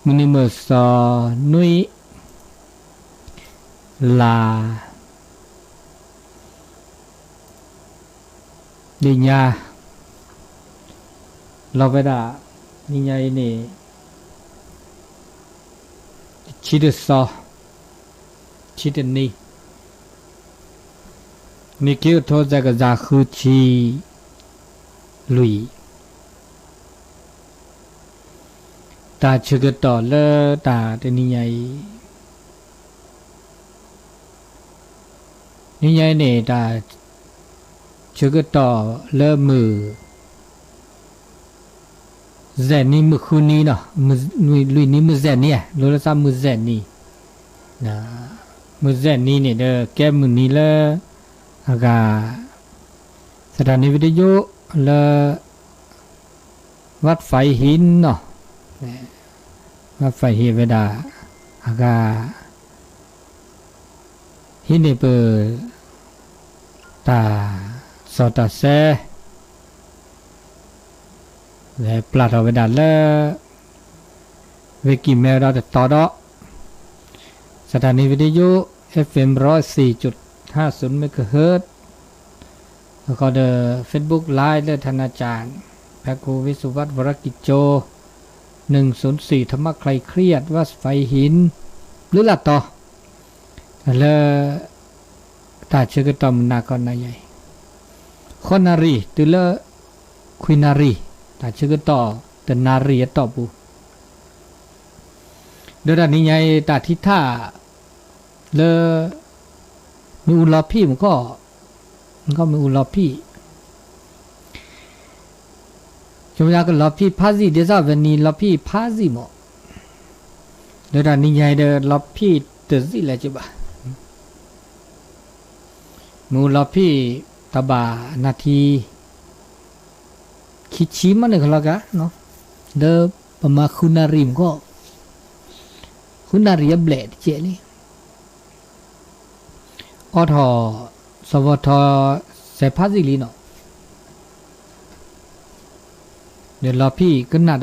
มินิเมอร์ซอนุยลาดิญาเราไปด่านิญาอินี่ชิดซอชิดนี่นี่คิวโทษจากจากคือชีลุยตาชึกต่อเลตาเตนิญาเนี่ยตาชึกต่อเลมือเจนี่มือคืนนี้เนาะมือลุยนี่มือเจนี่โลละซ้ำมือเจนี่นะมือเจนี่เนี่ยเด้อแก้มือนี้ละอากาสถานีวิทยุละวัดไฟหินเนาะวัดไฟหินเวดาอากาหินเนี่ยเปิดตาสอดตาเซและปลาทวดาและเวกิเมราต่อดอสถานีวิทยุ FM 104.50 เมกะเฮิรตซ์แล้วก็เดอ Facebook Live และธนาจารย์พระครูวิสุวัฒน์วรกิจโจ104ธรรมะใครเครียดวัดไฟหินหรือละต่อและตาเชื่อก็ตอมนาคอนนายใหญ่คนนารีตุเลควินารีตาชื่อก็ต่อแต่นารีต่อปูเดี๋ยวนี้ไงตาทิท่าเลมีอุลาพี่มันก็มีอุลาพี่จงอยากลาพี่พาซีเดซ่าเวนีลาพี่พาซีหมอเดี๋ยวนี้ไงเดี๋ยวลาพี่เตสิเลยจีบะมูลาพี่ตบานาทีคิดชิมันเลยก็แล้วกันเนาะเดี๋ยวประมาณคุณนารีมก็คุณนารีเบลดเจนี่อทอสวทเสพาซิลีเนาะเดี๋ยวรอพี่ก็น่า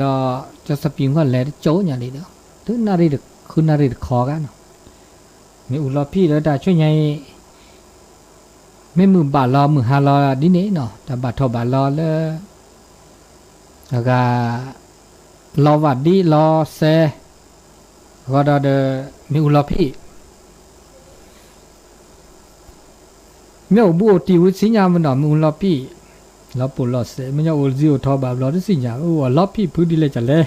จะสปริงก็แลโจ้อย่างนี้เนาะถึงนารีคุณนารีคอกันเนาะมีอุลาพี่แล้วได้ช่วยไงไม่มือบาลอมือฮาลอดิเน่เนาะแต่บาทบาลอแล้วก็รอวัดดีรอเซก็ได้มีอุลาพี่เมื่อบัวตีวิสิญญามันหนอมีอุลาพี่เราปวดรอเซไม่ใช่โอซิโอทอบาลอดิสิญญาลอพี่พื้นดีเลยจะเล่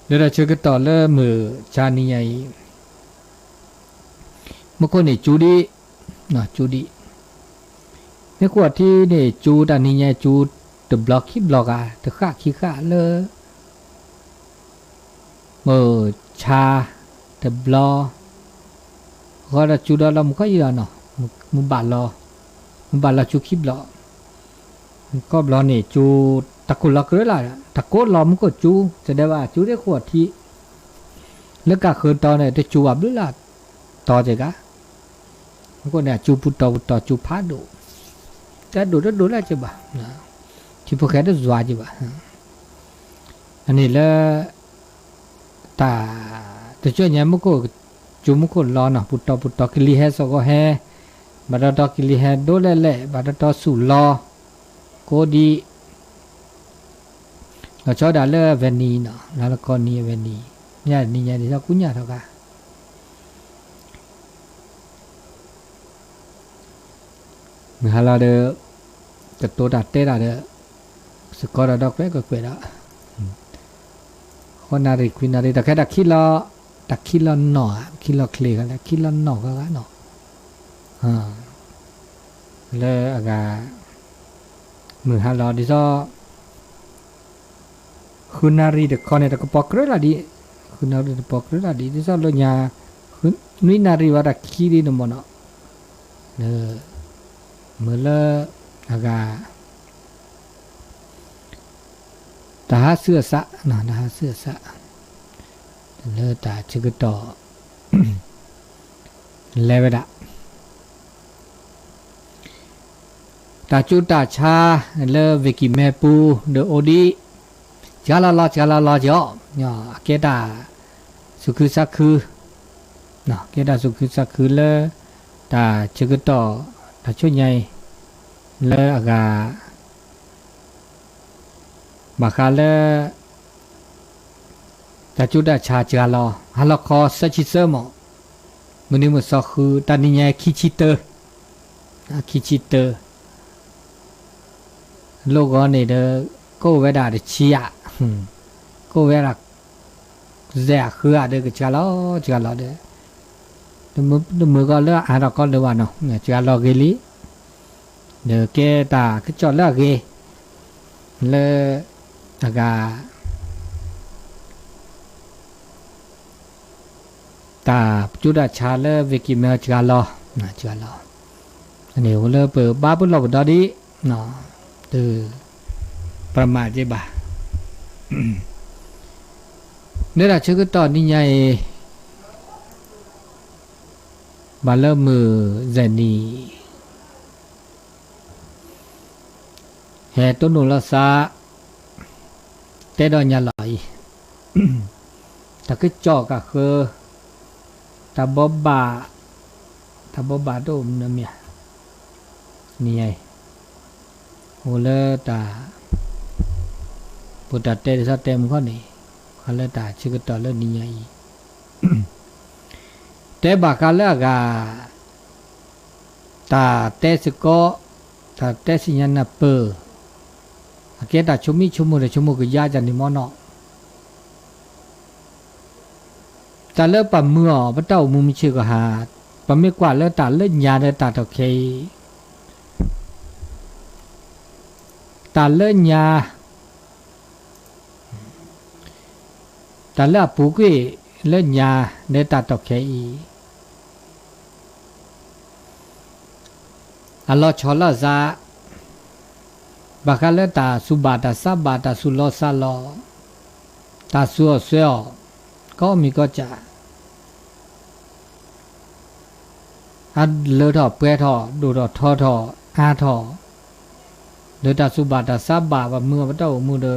เดี๋ยวเราเชื่อกันต่อเลยมือชาณีใหญ่เมื่อก่อนเนี่ยจูดีนะจูดีในขวดที่เนี่ยจูดอันนี้เนี่ยจูเดบล็อกคีบล็อกอ่ะเดข้าขี้ข้าเลยเมื่อชาเดบล็อกก็ได้จูดแล้วมันก็อีกแล้วเนาะมันบาลอจูคีบล็อกก็บล็อกเนี่ยจูตะกุล็อกเลยล่ะตะโกนล้อมันก็จูจะได้ว่าจูได้ขวดที่แล้วก็คืนตอนเนี่ยจะจูอับด้วยล่ะต่อจากมันก็เนี่ยจูปุตตจูพาดูแต่ดูแล้วจะบ้าที่พวกแกได้จวาจะบ้าอันนี้แล้วแต่ช่วยเนี่ยมันก็จูมันก็รอเนาะปุตตกิริเฮสก็เฮบาดตกิริเฮโดเล่บาดตสุลอโกดีเราชอบด่าเลยเวนีเนาะแล้วก็นี่เวนีเนี่ยนี่เนี่ยที่เราคุ้นเนี่ยเท่ากันมื่อเราเดอจะตัวดัดเต้เราเดอสกอร์ดอกเล็กก็เกิดแล้วคนนารีควินารีแต่แค่ดักคิดเราหน่อคิดเราเคลียกันแล้วคิดเราหน่อก็แล้วหน่อเลยอากามือเราดิซ่าคุณนารีเด็กคนเนี่ยก็ปอกเลยละดิคุณนารีเด็กปอกเลยละดิดิซ่าเราเนี่ยคุณนุ้ยนารีว่าดักคิดดีนมันเนาะเมื่อละอากาตาเสื้อสะนะตาเสื้อสะเลอตาชิกต่อเลเวดาตาจูตาชาเลอวิกิเมปูเดอโอดี จ้าละจ้อเนี่ยเกตาสุขุสักคือเนาะเกตาสุขุสักคือเลยตาจึกต่อตาช่วยใหญ่เลยอากาบาคาเลยตาจุดาชาจ้าละฮัลโหลคอสัจเสมอมันนี่มันสักคือตานี่ใหญ่คิจิเตอร์โลกนี้เด้อก็เวลาเดชีอะก็เวลาแจกคืออะเด้อก็จ้าละเด้อมือก็เลือกอ่านก็เลือกว่าเนาะเนี่ยจ้าละเกลีเด้อเกตาก็จอดเลือกเกเลยอากาตาจุดาชาเลวิกิเมจ้าละนะจ้าละอันนี้เราเปิดบ้าปุ่นเราบุดดีเนาะตัวประมาทใช่ปะเนี่ยเราเชื่อก็ตอนนี้ไงบาเริ่มมือเจนี่แห่ต้นนุลสาเตดอนยาไหลแต่ก็จ่อก็คือตาบบาโดมนะเมียนี่ไงโหเลตาปุตตะเตสะเต็มข้อนี้เขาเลตาชื่อต่อเลนี่ไงแต่บากาเลกาตาเตสก็ตาเตสิญาณเปออาเกตาชุมุกยาจันนิมอนอตาเลปะมือปะเต้ามุมชื่อก็หาปะไม่กว่าเลตาเลญาเลตาตะเคตาเล่นยาตาเล่ปูกี้เล่นยาเนตาตอกแคอีอัลลอฮ์ชอลซาบากาเลตาสุบาตาซาบาตาสุลอซาลอตาสัวเสียวก็มีก็จะอันเลอทอเปรทอดูดอทออาทอเดือดสุบาตาซาบาบมือพระเจ้ามือเดอ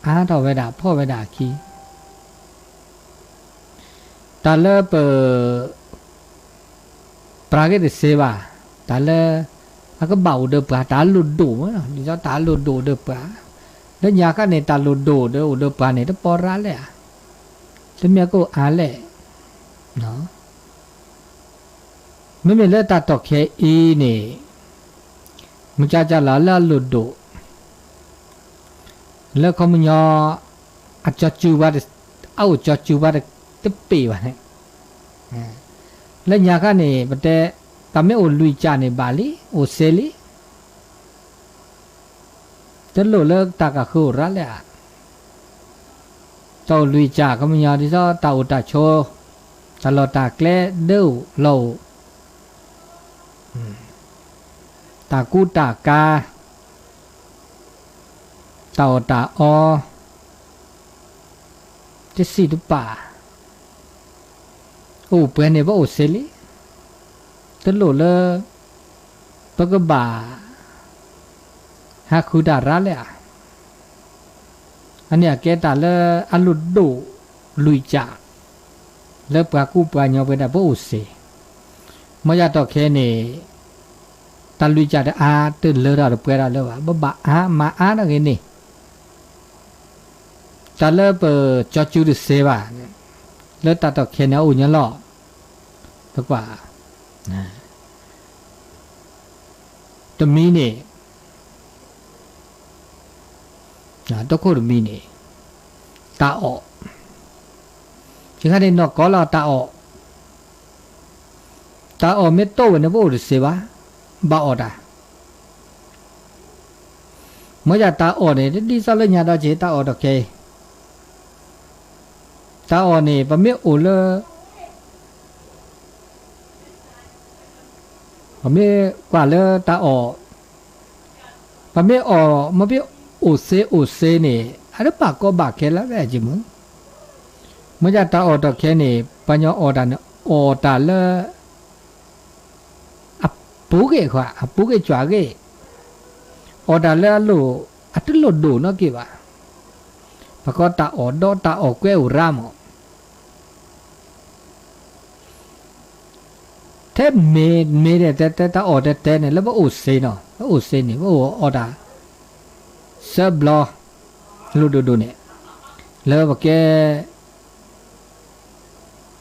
อาทอเวดาพ่อเวดาคีตาเลเปปราเกตเซบาตาเลอาก็เบาเดอปลาตาลุดดูมั้งดิฉันตาลุดดูเดอปลาแล้วยาก็เนี่ยตาลุดดูเดอปลาเนี่ยต้องปอระเลยอ่ะแล้วเมียก็อาเล่เนาะไม่มีเลือดตาตอกแค่อีนี่มันจะละละลุดดูแล้วเขามันยออาจจะจูบว่าเอาจะจูบว่าติปีวะเนี่ยแล้วยากันเนี่ยประเดี๋ยวตามไม่โอลุยจานในบาลีโอเซลีแต่โลเลิกตากะคือรักเลยอ่ะเจ้าลุยจ่าเขามันยอที่เขาตาอุตาโชตลอดตาแกล้เด้อโลตากูตากาตาตาอจะสิดุป่าโอ้เปลี่ยนเนี่ยว่าโอเซลีตลอดเลยปกบ่าหาคูดาระเลยอ่ะอันเนี้ยแกตาเลยอันลุดดูลุยจ่าแล้วปากูปายอเป็นแบบโอเซเมื่อจะต่อแค่เนี่ยตาลุยจ่าเดอาตื่นเลยเราเปล่าเลยว่าบ่ามาอะไรกันนี่ตาเลิกจอจูดิเซบะเลิกตาต่อแค่เนี่ยอุ่นยันหล่อดีกว่าตมีนี่ตัวคนมีนี่ตาออกจึงให้นอกก็เราตาออกไม่โตวันนี้ว่าดิเซบะบ้าอดอ่ะเมื่อจะตาออกเนี่ยดีสักเลยเนี่ยเราจะตาออกโอเคตาออกเนี่ยประเมินโอเลยประเมินกว่าเลยตาออกประเมินออกมาเป็นโอเซเนี่ยอะไรปากก็บากแค่แล้วแหละจิมึงเมื่อจะตาออกโอเคเนี่ยปัญญาออกได้เนี่ยออกตาเลยปูเกะขวาปูเกะจ่าเกะออดาเลลูอัตโลดูเนาะกี่ว่า ปะก็ตาออดอตาออกแก้วรามแทบเมแต่ตาออดแต่เนี่ยแล้วว่าอุเซนเนาะว่าอุเซนเนี่ยว่าออดาเซบลอลูดูเนี่ยแล้วว่าแก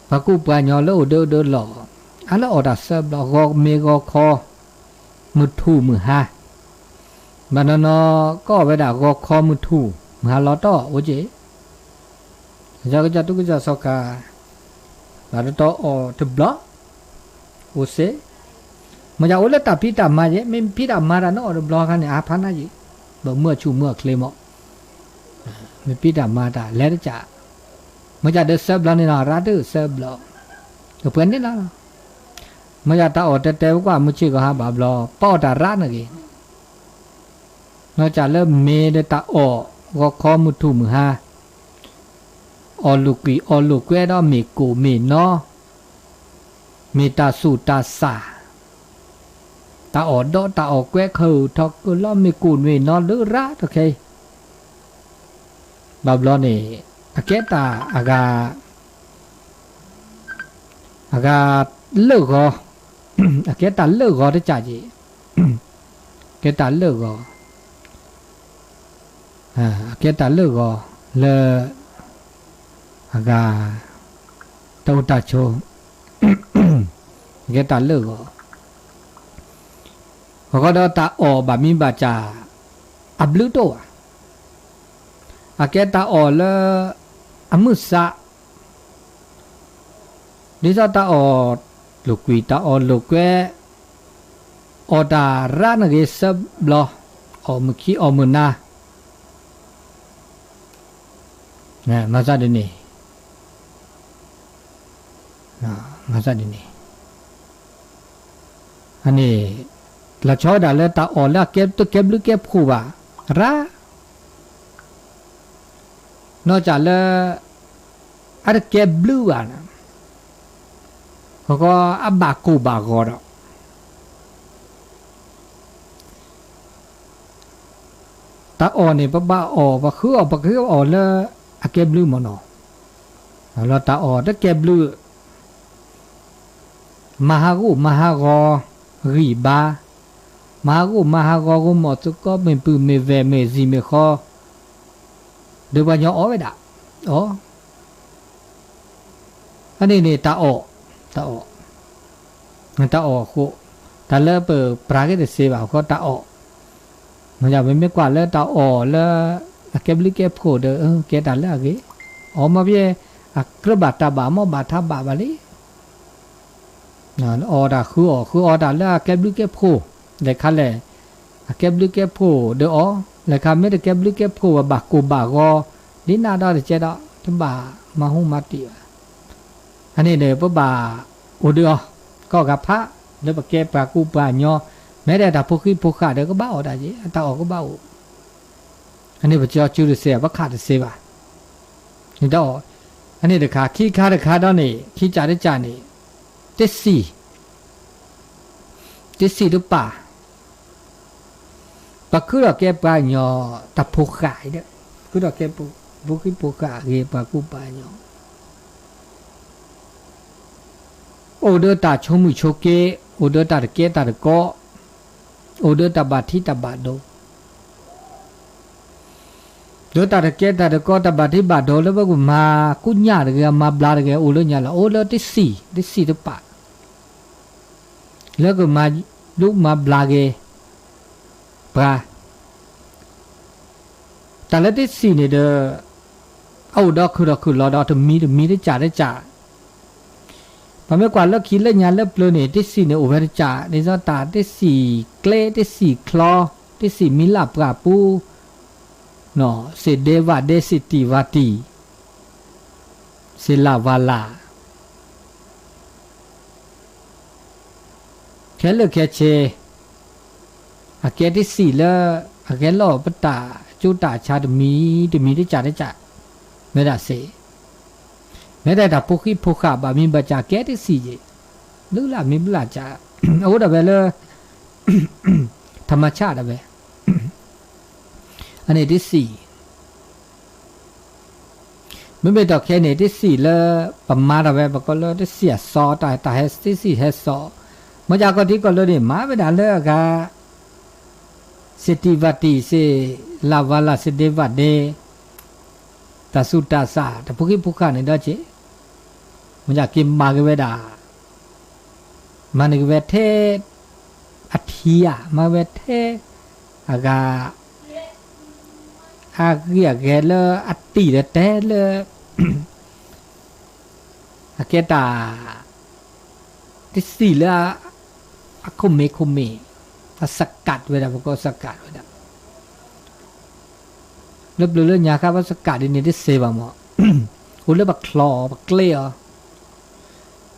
ปะกูปะญอแล้วเดอหล่ออันแล้วออดาเซบลอกเมกอคอมือทูมือฮามันนอก็ไปด่ากอคอมือทูมือฮาลอตอโอเจจะตุกจะสกาแล้วตออทบลอโอเซมันจะโอเลตาพิตามาเยไม่พิตามาระนอทบลอกันเนี่ยอาพันนะจีบ่เมื่อชูเมื่อเคลมไม่พิตามาตาแล้วจะมันจะเดเซบลอนี่นะราดเซบลอก็เพื่อนนี่ละมันจะตาออแต่ว่ามุชิก็หาบาบลอป้อตารานะกีนอกจากเริ่มเมเดตาออก็คอมุทูมือฮาออลูกีออลูกแวดอเมกูเมนอเมตาสูตาสาตาออดอตาออกแวะคือทอกก็ล้อเมกูเมนอหรือระโอเคบาบลอนี่อาเกตาอากาเลิกก็อาเกตาเลิกก็ได้จ่าจีเกตาเลิกก็เกตาเลิกก็เลอากาตาตาโชเกตาเลิกก็ดอตาออบามิบาจาอับลุโตอาเกตาออเลอมุสะดิซาตาออลูกวีตาออลูกแกออดารานะเกซบลออมุคีอมุนานะมาซาดินีมาซาดินีอันนี้ละชอดาเลตาออละเก็บตัวเก็บหรือเก็บคู่บ่ารานอกจากเลยอันเก็บบลูอ่ะนะเขาก็อับบากูบากอดตาออนี่ปะบ้าออปะคือออเลยอันเก็บบลูมันอแล้วตาออตะเก็บบลูมหาโกรีบามหาโกก็หมดก็ไม่ปืนไม่แวไม่ซีไม่คอเดี๋ยววันย้อนไปด่ะอ๋ออันนี้เนี่ยตาออกมันตาออกคู่ตาเลิกเปิดปลาก็จะเสียบ่าวก็ตาออกมันจะไม่กว่าเลิกตาออกเลิกเก็บลิเก็บโผล่เด้อเก็บตาเลิกกี่ออกมาเพี้ยกระบาดตาบ่ามอบาดทับบาบาลีออดาคือออดาเลิกเก็บลิเก็บโผล่เด็กคันเลยเก็บลิเก็บโผล่เด้ออ๋อเลยคำไม่ได้เก็บลิเก็บโผล่บากูบากอดินาดอเจดอทบ่ามาหูมาติอันนี้เด้อบ่าอุดอก็กับพระเด้อบ่เก็บปากูปาญอแม้แต่ตาพวกขี้พวกขาเด้อก็บ้าออกได้จิตาออกก็บ้าอันนี้บ่เจ้าจูเสียบ่ขาดเสียบ่นี่ดออันนี้เด้อขาขี้ขาเด้อขาดอนี่ขี้จ่าได้จ่านี่ติสีดูป่าปะคือแกปาญอตาพวกขายเด้อคือแกพวกขี้พวกขาเกปากูปาญอโอเดอตาชมุโชเกโอเดอตาเกตาโกโอเดอตาบาทิตาบาโดเดอตาเกตาโกตาบาทิบาโดแล้วว่ากูมากุญญาเรมาบลาเรโอเลญาละโอเลติสีตปะแล้วก็มาลูกมาบลาเกปราแต่ละติสีเนี่ยเด้อเอาดอกคือรอดอกถึงมีได้จ่าพอไม่กว่าแล้วคิดแล้วงานแล้วเปลือยเนี่ยที่สี่เนี่ยโอเวอร์จ่าในซอตาที่สี่เกลที่สี่คลอที่สี่มิลาปราปูเนาะเสเดวาเดสิติวาตีเซลาวาลาแค่เลือกแค่เชอาแกที่สี่แล้วอาแกหล่อปตาจุตาชาดมีได้จ่าไม่ได้เสแม้แต่ถ้าพวกขี้พวกขาบามีบัจจากแก่ที่สี่หรือล่ะมีบลาจ่าโอ้ดับไปเลยธรรมชาติดับไปอันนี้ที่สี่ ไม่ต่อแค่เนี่ยที่สี่เลยประมาณอะไรแบบก็เลยที่เสียซอตายที่สี่เฮซอมาจากที่ก็เลยเนี่ยมาไม่ได้เลยก็สติวัติเสลาวาลาสเดวัดเดตาสุตาสาแต่พวกที่พวกข้าเนี่ยได้เจมาจากกิมมาเกเวดามันเกเวเทอัฐิยามาเวเทอากาอาเกียแกเลอัตติเดเตเลอาเกตาที่สี่เลยอะคุเมสกัดเวลาพวกก็สกัดเวลาเริ่มเรื่องยาครับว่าสกัดนี่ได้เซบะมั้งคุณเริ่มบักคลอบักเกลีย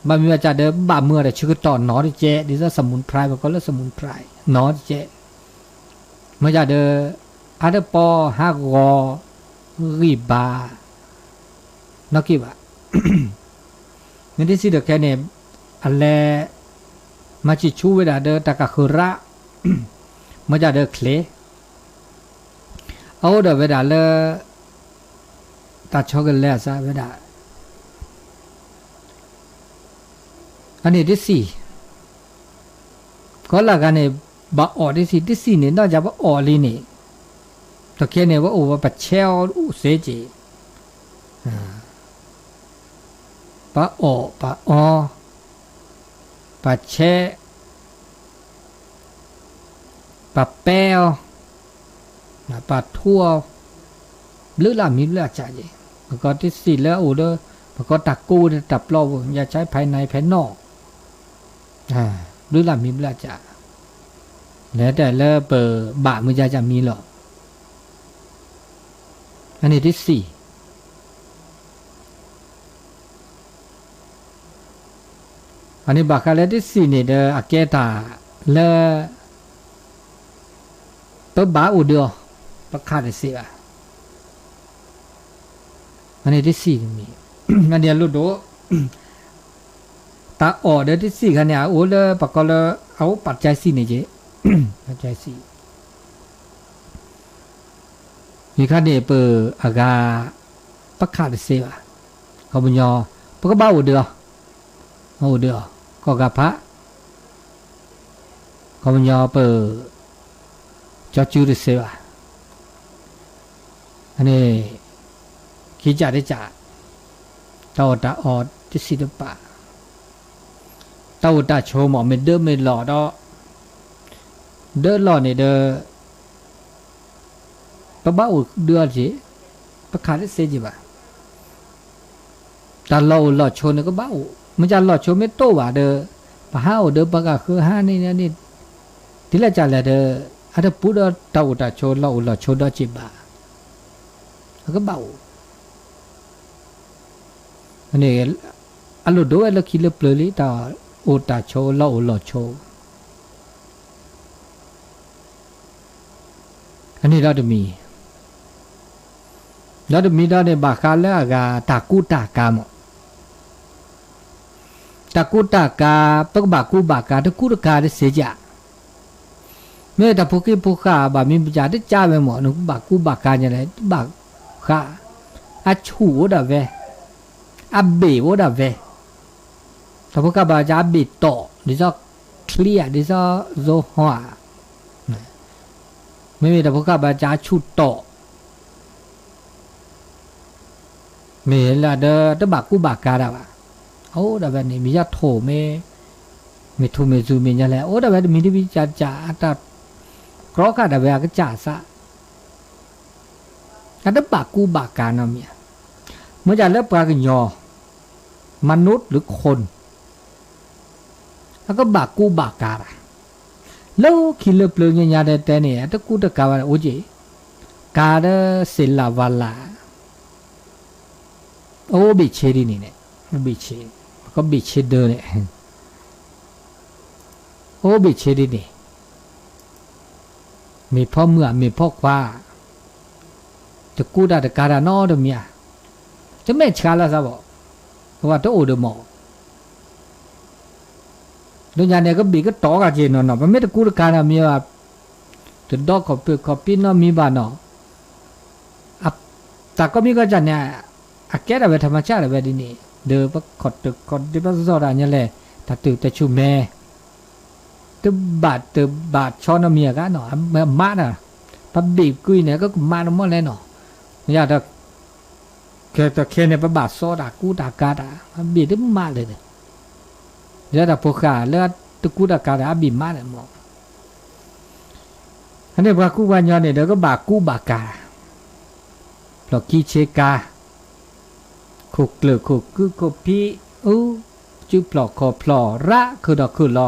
บางมีอาจารย์เดิมบางเมื่อแต่ชื่อตอนนอที่เจดิฉันสมุนไพรมันก็เรียกสมุนไพรนอที่เจเมื่อจะเดิมอาจจะปอฮากอรีบานกีบะนี่ที่สิเด็กแค่เนี่ยอะไรมาจิชูเวลาเดิมตะกะคุระเมื่อจะเดิมเคลเอาเดิมเวลาเลยตัดช็อกกันแล้วซะเวลาอันนี้ที่สี่ก็หลักกันเนี่ยบ่ออที่สี่เนี่ยนอกจากว่าออลีนี่ตะเคียนเนี่ยว่าโอ้ว่าปัจเชลเสจีบ่อบ่อปัจเชปะแป้วปะทั่วหรือละมีเลือดจ่ายมันก็ที่สี่แล้วโอ้เด้อมันก็ตักกู้ตับรอบอย่าใช้ภายในภายนอกหรือละมีเลือดจ่ายแล้วแต่เลิกเปิดบะมือจะมีหรออันนี้ที่สี่อันนี้บักอะไรที่สี่เนี่ยเด้ออาเกตาเลตัวบ้าอุดเดียวประคาดเสียอันนี้ที่สี่มีอันนี้รู้ดูตาออเด้อที่สี่กันเนี่ยโอ้เลยปากก็เลยเอาปัจจัยสี่เนี่ยเจ๊ปัจจัยสี่มีขั้นเนี่ยเปิดอากาประคาดเสียเขาบุญยอปากก็บ้าอุดเดียวก็กับพระเขาบุญยอเปิดจอจูดิเสียอันนี้ขี้จ่าได้จ่าตาตาออดที่สิเดปะตาตาโชว์หมอไม่เดิมไม่หล่อดอเดินหล่อเนี่ยเด้อปะบ้าอุเดือดสิประคาได้เสียจีบะตาหล่อโชว์เนี่ยก็บ้าอุมันจะหล่อโชว์ไม่โตว่ะเด้อปะห้าวเด้อปะกะคือห้านี่ที่ละจ่าเลยเด้ออาจจะพูดว่าตาโชว์หล่อโชว์ดอจีบะแล้วก็บ้าอันนี้อันรู้ด้วยแล้วคิดเลือกเปลือยตาโอตาโชว์เล่าหล่อโชว์อันนี้เราจะมีได้ในบาคาแล้วก็ตากูตากามตากูตากาปักบากูบากาตะกูตากาได้เสียจ่าเมื่อตาพวกข้าบามีปัญญาได้จ้าไปหมดนึกบากูบากาอย่างไรบาข้าอาชูดาเวอาเบวดาเวแต่พวกบาจาเบโตดิซอเคลียดิซอโซหัวไม่มีแต่พวกบาจาชุดโตมีละเดอบักกูบากาดาวะโอ้ดาเวนี่มีญาติโถไม่ทูไม่ซูมีอย่างไรโอ้ดาเวมีที่วิจารจ่าแต่กรอกาดาเวก็จ่าซะกันดบักกูบากานามีเมื่อจะเลิกปลากันยอมนุษย์หรือคนแล้วก็บากกูบากาแล้วคิดเลือกเปลือยยาแต่เนี่ยถ้ากูตะกาวโอ้จีกาเดเซลาวาลาโอ้บิเชดีนี่เนี่ยบิเชก็บิเชเดอร์เนี่ยโอ้บิเชดีนี่มีพ่อเมื่อมีพ่อคว้าจะกูได้แต่การานอเดมียจะไม่ช้าแล้วซะบอกเพราะว่าตัวโอเดมอดูอย่างนี้ก็บีก็ต่อกันเจนเนาะมันไม่ได้กูได้การามีว่าจะดอกขอบปีนเนาะมีบ้านเนาะแต่ก็มีก็จะเนี่ย อาแกได้ไปธรรมชาติได้ไปดินี่เดือปะขดตึกขดที่พระสุดาเนี่ยแหละถ้าตึกแต่ชูแม่ตึบบาดช้อนเมียกันหนอมาน่ะปั๊บบีบกุยเนี่ยก็มาหมดเลยหนออย่าแต่แค่เนี่ยปั๊บบาดซอดากูดากาดาบีบได้มาเลยเนี่ยอย่าแต่พวกข้าเลือดตะกูดากาดาบีบมาเลยหมดอันนี้ว่ากูวันย้อนเนี่ยเดี๋ยวก็บากูบากาปลอกกีเชกาขุกเกลือขุกคือขุพี่จุปลอกคอปลอระคือดอกคือรอ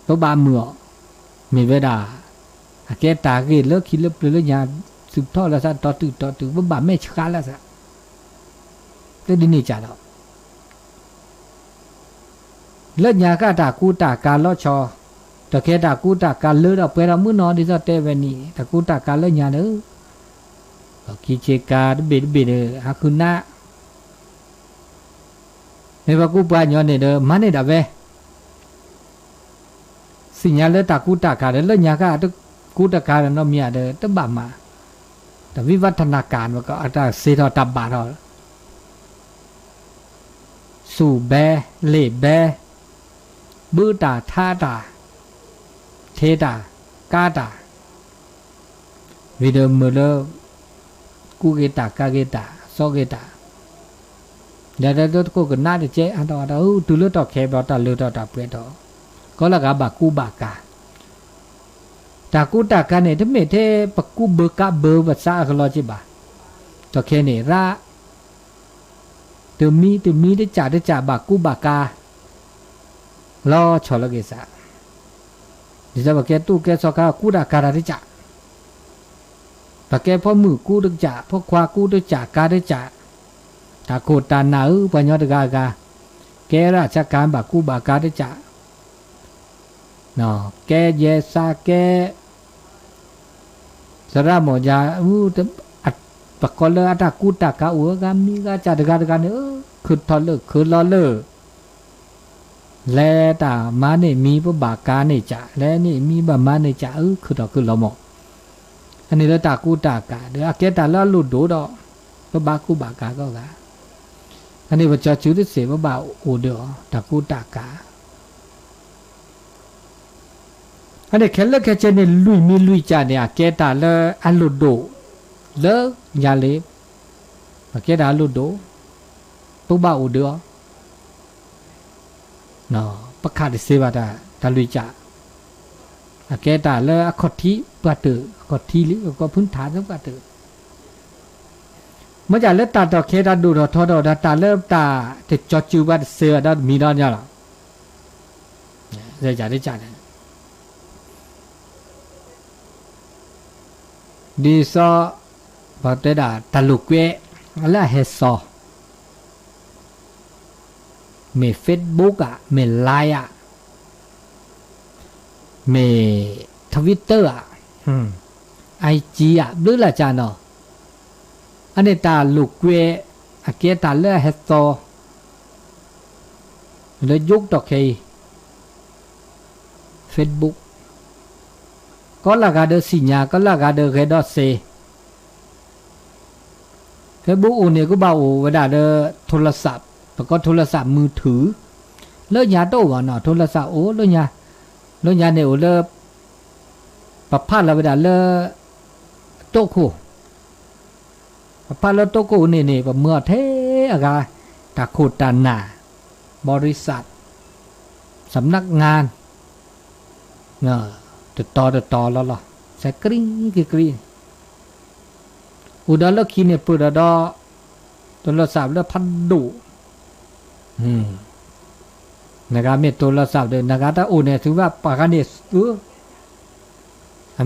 ตัวบาเมื่อมีเวลาแกตาเกลเลิกคิดเลิกเปลือยยาสืบทอดแล้วซะต่อตือว่าบาไม่ช้าแล้วซะเรื่องนี้จ่าดอกเลิกยาก็ตากูตาการล้อชอแต่แค่ตากูตาการเลือดเอาไปเรามื้อนอนดิซะเตเวนี่ตากูตาการเลิกยาเด้อกิเจกาเบ็ดหาคุณนะในว่ากูปานย้อนเนี่ยเด้อมันนี่ดาเวสิญญาเลตากูตากาเด้อเลิกยาก็ตะกูตาการเนาะเมียเด้อตะบามาแต่วิวัฒนาการมันก็อาจจะเสดตับบาดเอาสู่แบเล่แบบื้อตาท่าตาเทตากาตาวิเดมือเลกูเกตากาเกตาซอเกตาเดี๋ยวก็ก็น่าจะเจ๊อันต่อตุเลือดต่อแคบต่อเลือดต่อเปลือยต่อก็ละกาบากูบากาตากูตากาเนี่ยถ้าไม่เทปกูเบอร์กาเบอร์ภาษาก็รอจิบาต่อแค่เนี่ยระตัวมีได้จ่าบากูบาการอชอลเกษาดิฉันบอกแกตู้แกสอกากูดาการาได้จ่าแต่แกพ่อมือกูดึกจ่าพ่อควากูดึกจ่ากาได้จ่าตาโคตาหนาปัญญาดึกากาแกราชการบากูบากาได้จ่าเนาะแกเยซาแกสระหมอยาแต่ปะกอลเลอตากูตากากามีกาจ่าดึกาเนี่ยคือทอเลคือลอเลอแลตามาเนี่ยมีปะบากาเนี่ยจ่าแลนี่มีบะมาเนี่ยจ่าคือดอกคือละหมออันนี้เราตากูตากาเดี๋ยวแกตาละลุดดูดอกก็บากูบากาก็กาอันนี้ว่าจะชื่อที่เสียว่าบ่าวโอเดอตากูตากาอันนี้แค่เลิกแค่เจเนี่ยลุยจ่าเนี่ยแกตาละอันลุดดูเลิกยาเล็บแกตาลุดดูตัวบ่าวโอเดอเนาะประคาดิเสวดาตาลุยจ่าแกตาละขดที่ปะตือกดที่ลิก็พื้นฐานสักปะตือเมื่อจะเลิกตาต่อเคตาดูดอทอดอตาเลิกตาจะจอจูบัดเสือดามีดอนยาละจะจ่าได้จ่าเนี่ยดีซอพอเตดาตาลุกเวอะไรเฮซอมีเฟซบุ๊กอ่ะมีไลน์อ่ะมีทวิตเตอร์อ่ะไอจีอ่ะหรือละจานเนาะอันนี้ตาลุกเวอเกตาเลือเฮซอเลยยุคต่อเคเฟซบุ๊กก็ละกาเดอสิญญาก็ละกาเดอเรดอเซเฟซบุ๊กอุเนี่ยก็บ่าวเวลาเดอโทรศัพท์แล้วก็โทรศัพท์มือถือเลิกยาโต้ก่อนเนาะโทรศัพท์เลิกยาเนี่ยเลิกปะพาดละเวลาเลิกโต๊ะคู่ปะพาดแล้วโต๊ะคู่นี่ปะเมื่อเทอะกาตาโคตานาบริษัทสำนักงานเนาะติดต่อแล้วล่ะใส่กริ๊งอุดาเลิกคิดเนี่ยเปิดดอโทรศัพท์แล้วพันดุนะครับมีโทรศัพท์เดินนะครับถ้าอุเนี่ยถือว่าปากกันเนี่ย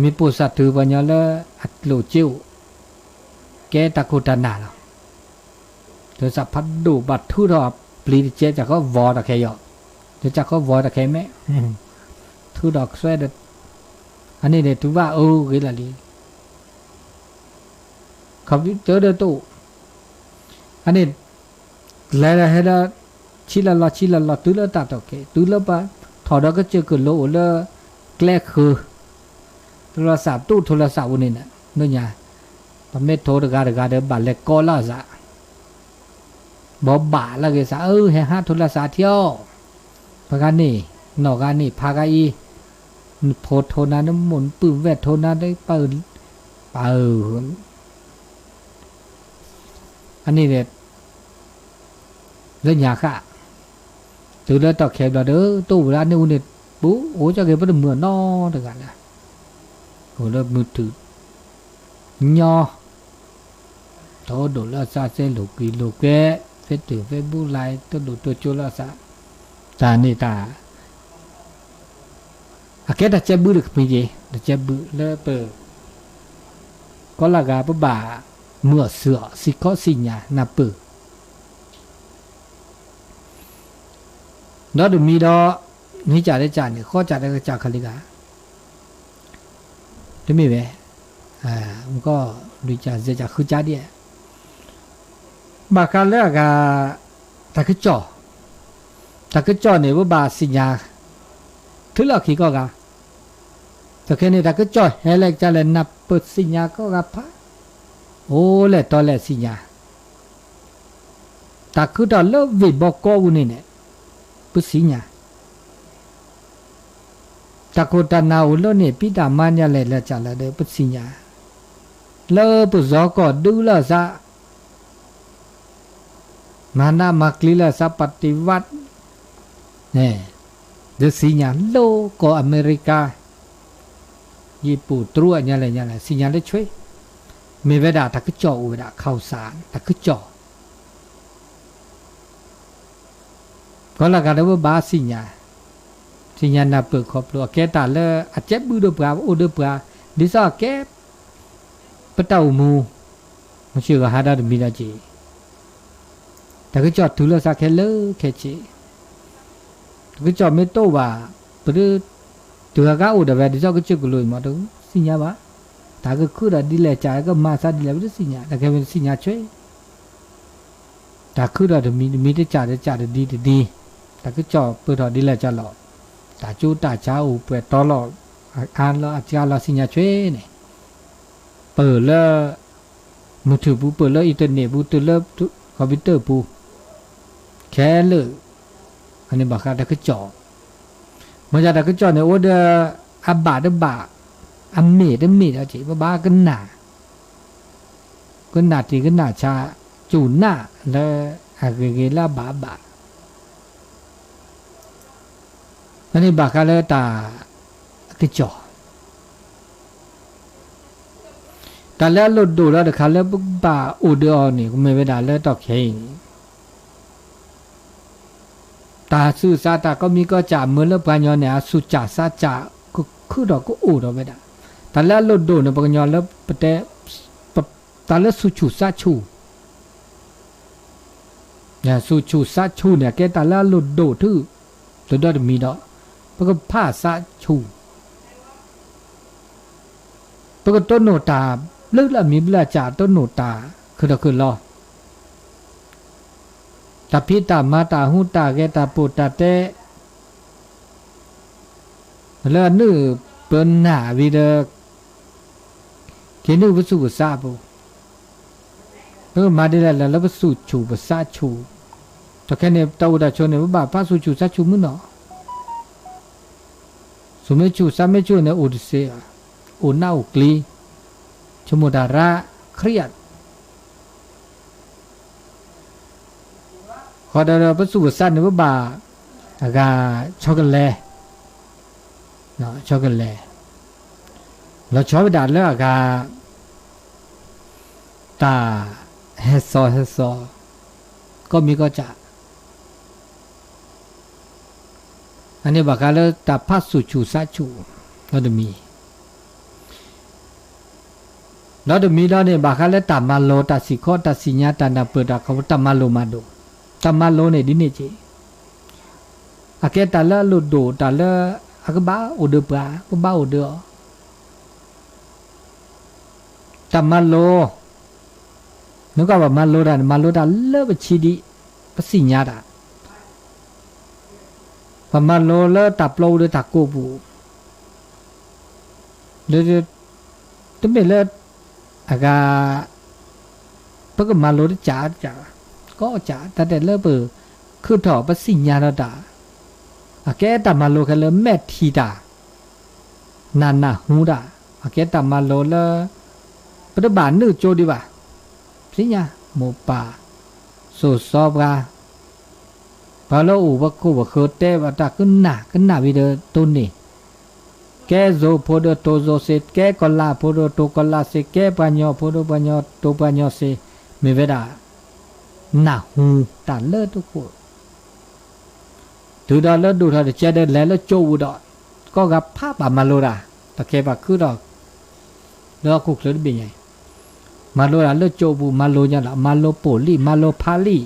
มีผู้สัตว์ถือปัญญาละอัดโลจิ้วแกตะโคตานาแล้วโทรศัพท์พันดุบัดทุรอปลีเจจากก็วอตะแคยอจากก็วอตะแคไหมทุดอกสวยเด็ดอันนี้เนี่ยถือว่ากี่ละลีเขาเจอเดือตู้อันนี้แล้วให้เราชิลล์ตู้ละตัดโอเคตู้ละปะถอดแล้วก็เจอกันโลละแกล้คือโทรศัพท์ตู้โทรศัพท์วันนี้นะนู่นไง ปะเมโทดกาเดบาเลกอลาซะบ่บาละเกซะเฮหาโทรศัพท์เที่ยวปะกันนี่นอกกันนี่พากะอีโพโทนาน้ำมนต์ปื้มแวดโทนาได้เปิดอันนี้เนี่ยเรื่องยากอะtừ đó tao kẹp là đỡ tu ra nêu nệt bố ố cho cái vấn đề mưa no được cả là rồi là mưa thử nho thôi đổ là xa xe lục kỳ lục kẹ phết tử phết bu lại tôi đổ tôi cho là xa ta này ta cái đặt che bự được cái gì đặt che bự là bờ có là gà bà mưa sửa xì có xì nhà nạp bự nó được mi đó ni trả đấy trả này khó trả đấy trả khali cả thế mi về không có đi trả dễ trả khứ trả đi bà cả là cả ta cái trò này với bà xin nhà thứ là khi có cả ta cái này ta cái trò hay là trả lại nạp bớt xin nhà có gặp phá ô lẽ to lẽ xin nhà ta cứ đó lớp vì bỏ cô này nè bớt xin nhà ta cô ta nào lớp này biết đảm man nhà lại là trả lại được bớt xin nhà lớp bớt gió có đưa là ra mana makli là sa pativat nè được xin nhà lô có Americaญี่ปุ่นตัวเนี่ยอะไรสิญญาณได้ช่วยมีเวลาถ้าคือจ่อเวลาข่าวสารถ้าคือจ่อก็ละกันว่าบาสิญญาณน่ะเปิดครอบครัวแกตาละอาจจะบูดปราโอดปราดิซาแกปะเต้ามูมันชื่อว่าหาดามีละจีถ้าคือจ่อทุละซะแค่เลแค่จีคือจ่อไม่โตว่าปะตัวก็อุดแบบที่เจ้าก็เชื่อกุลอยมาดูสิญญาบ้าถ้าก็คือเราดีเลยจ่ายก็มาซาดีเลยไม่ได้สิญญาแต่แค่เป็นสิญญาช่วยถ้าคือเราจะมีได้จ่ายดีแต่ก็จ่อเปิดเราดีเลยจ่ายหลอดแต่จูตาเช้าเปิดตลอดอ่านแล้วอาจารย์เราสิญญาช่วยเนี่ยเปิดแล้วมือถือปูเปิดแล้วอินเทอร์เน็ตปูเปิดแล้วคอมพิวเตอร์ปูแค่เลยอันนี้บอกว่าแต่ก็จ่อมันจะได้ก็จอดในโอเดออับบาดบาอัมเมดเอาจีบ้ากันหนาทีกันหนาชาจูหน้าแล้วอาเกล่าบาอันนี้บากันเลยตาก็จอดแต่แล้วรถดูแล้วเด็กเขาแล้วบาโอเดอนี่ก็ไม่เวลาแล้วต่อเข่งตาสื่อสาตาก็มีก็จ่าเมื่อเลิกปัญญาเนี่ยสุจ่าซาจ่าก็คือดอกก็อู่ดอกไม่ได้แต่แล้วรถโดนเนี่ยปัญญาแล้วประเดี๋ยวแต่แล้วสุชูซาชูเนี่ยสุชูซาชูเนี่ยแกแต่แล้วรถโดดทื่อตัวดอกมีดอกเพราะก็ผ้าซาชูเพราะก็ต้นโนตาเลิกละมีเวลาจ่าต้นโนตาคือเราคือรอตาพิตามาตาหูตาแกตาปูตาเตะแล้วนึกเป็นหน้าวิเดแค่นึกว่าสู้ซาปูแล้วมาได้แล้วว่าสู้ชูว่าซาชูแต่แค่เนี่ยตัวดาชนเนี่ยว่าบ้าป้าสู้ชูซาชูมั้งเนาะสู้ไม่ชูซาไม่ชูเนี่ยอุดเสียอุดหน้าอุกลีชโมดาระเครียดพอเราไปสู่สั้นหรือว่าบาอากาช็อกโกแลตเนาะช็อกโกแลตเราชอบไปดัดแล้วอากาตาเฮซอก็มีก็จะอันนี้บอกกันแล้วตาพัสสุชูซาชูเราจะมีแล้วเนี่ยบอกกันแล้วตามาโลตาสิโคตาสิญญาตานาเปิดตาเขาตามาโลมาดูตามาโลเนี่ยดิเนจีอาเกตาละลุดโดตาละอากบ้าโอเดปลาบ้าโอเดอตามาโลนึกว่ามาโลดาเลิกชีดีภาษีญาดาพมาโลเลิกตับโลเดตาโกบูเดตั้งแต่เลิก อากาปก็มาโลดจ่าก็จ่าแต่เลิกคือถอปสิญญาณดาอาแกตามาโลกันเลยแม่ทีดานาหูดาอาแกตามาโลละปฏิบัตินึกโจดีว่าสิญญาโมป่าสูสอบกาพอเราอุบกูบคือเตว่าตาขึ้นหน้าวิเดตุนี่แกโซโพโดโตโซเซแกกอลาโพโดโตกอลาเซแกปัญญโพโดปัญญโตปัญญเซมีเวดาหน้าหูตาเลิศทุกคนดูดอแล้วดูเธอจะเดินแล้วโจวดอก็กับภาพมาโลดาตะเกียบคือดอกแล้วคุกเลยเป็นไงมาโลดาแล้วโจวูมาโลเนี่ยละมาโลโปลีมาโลพาลี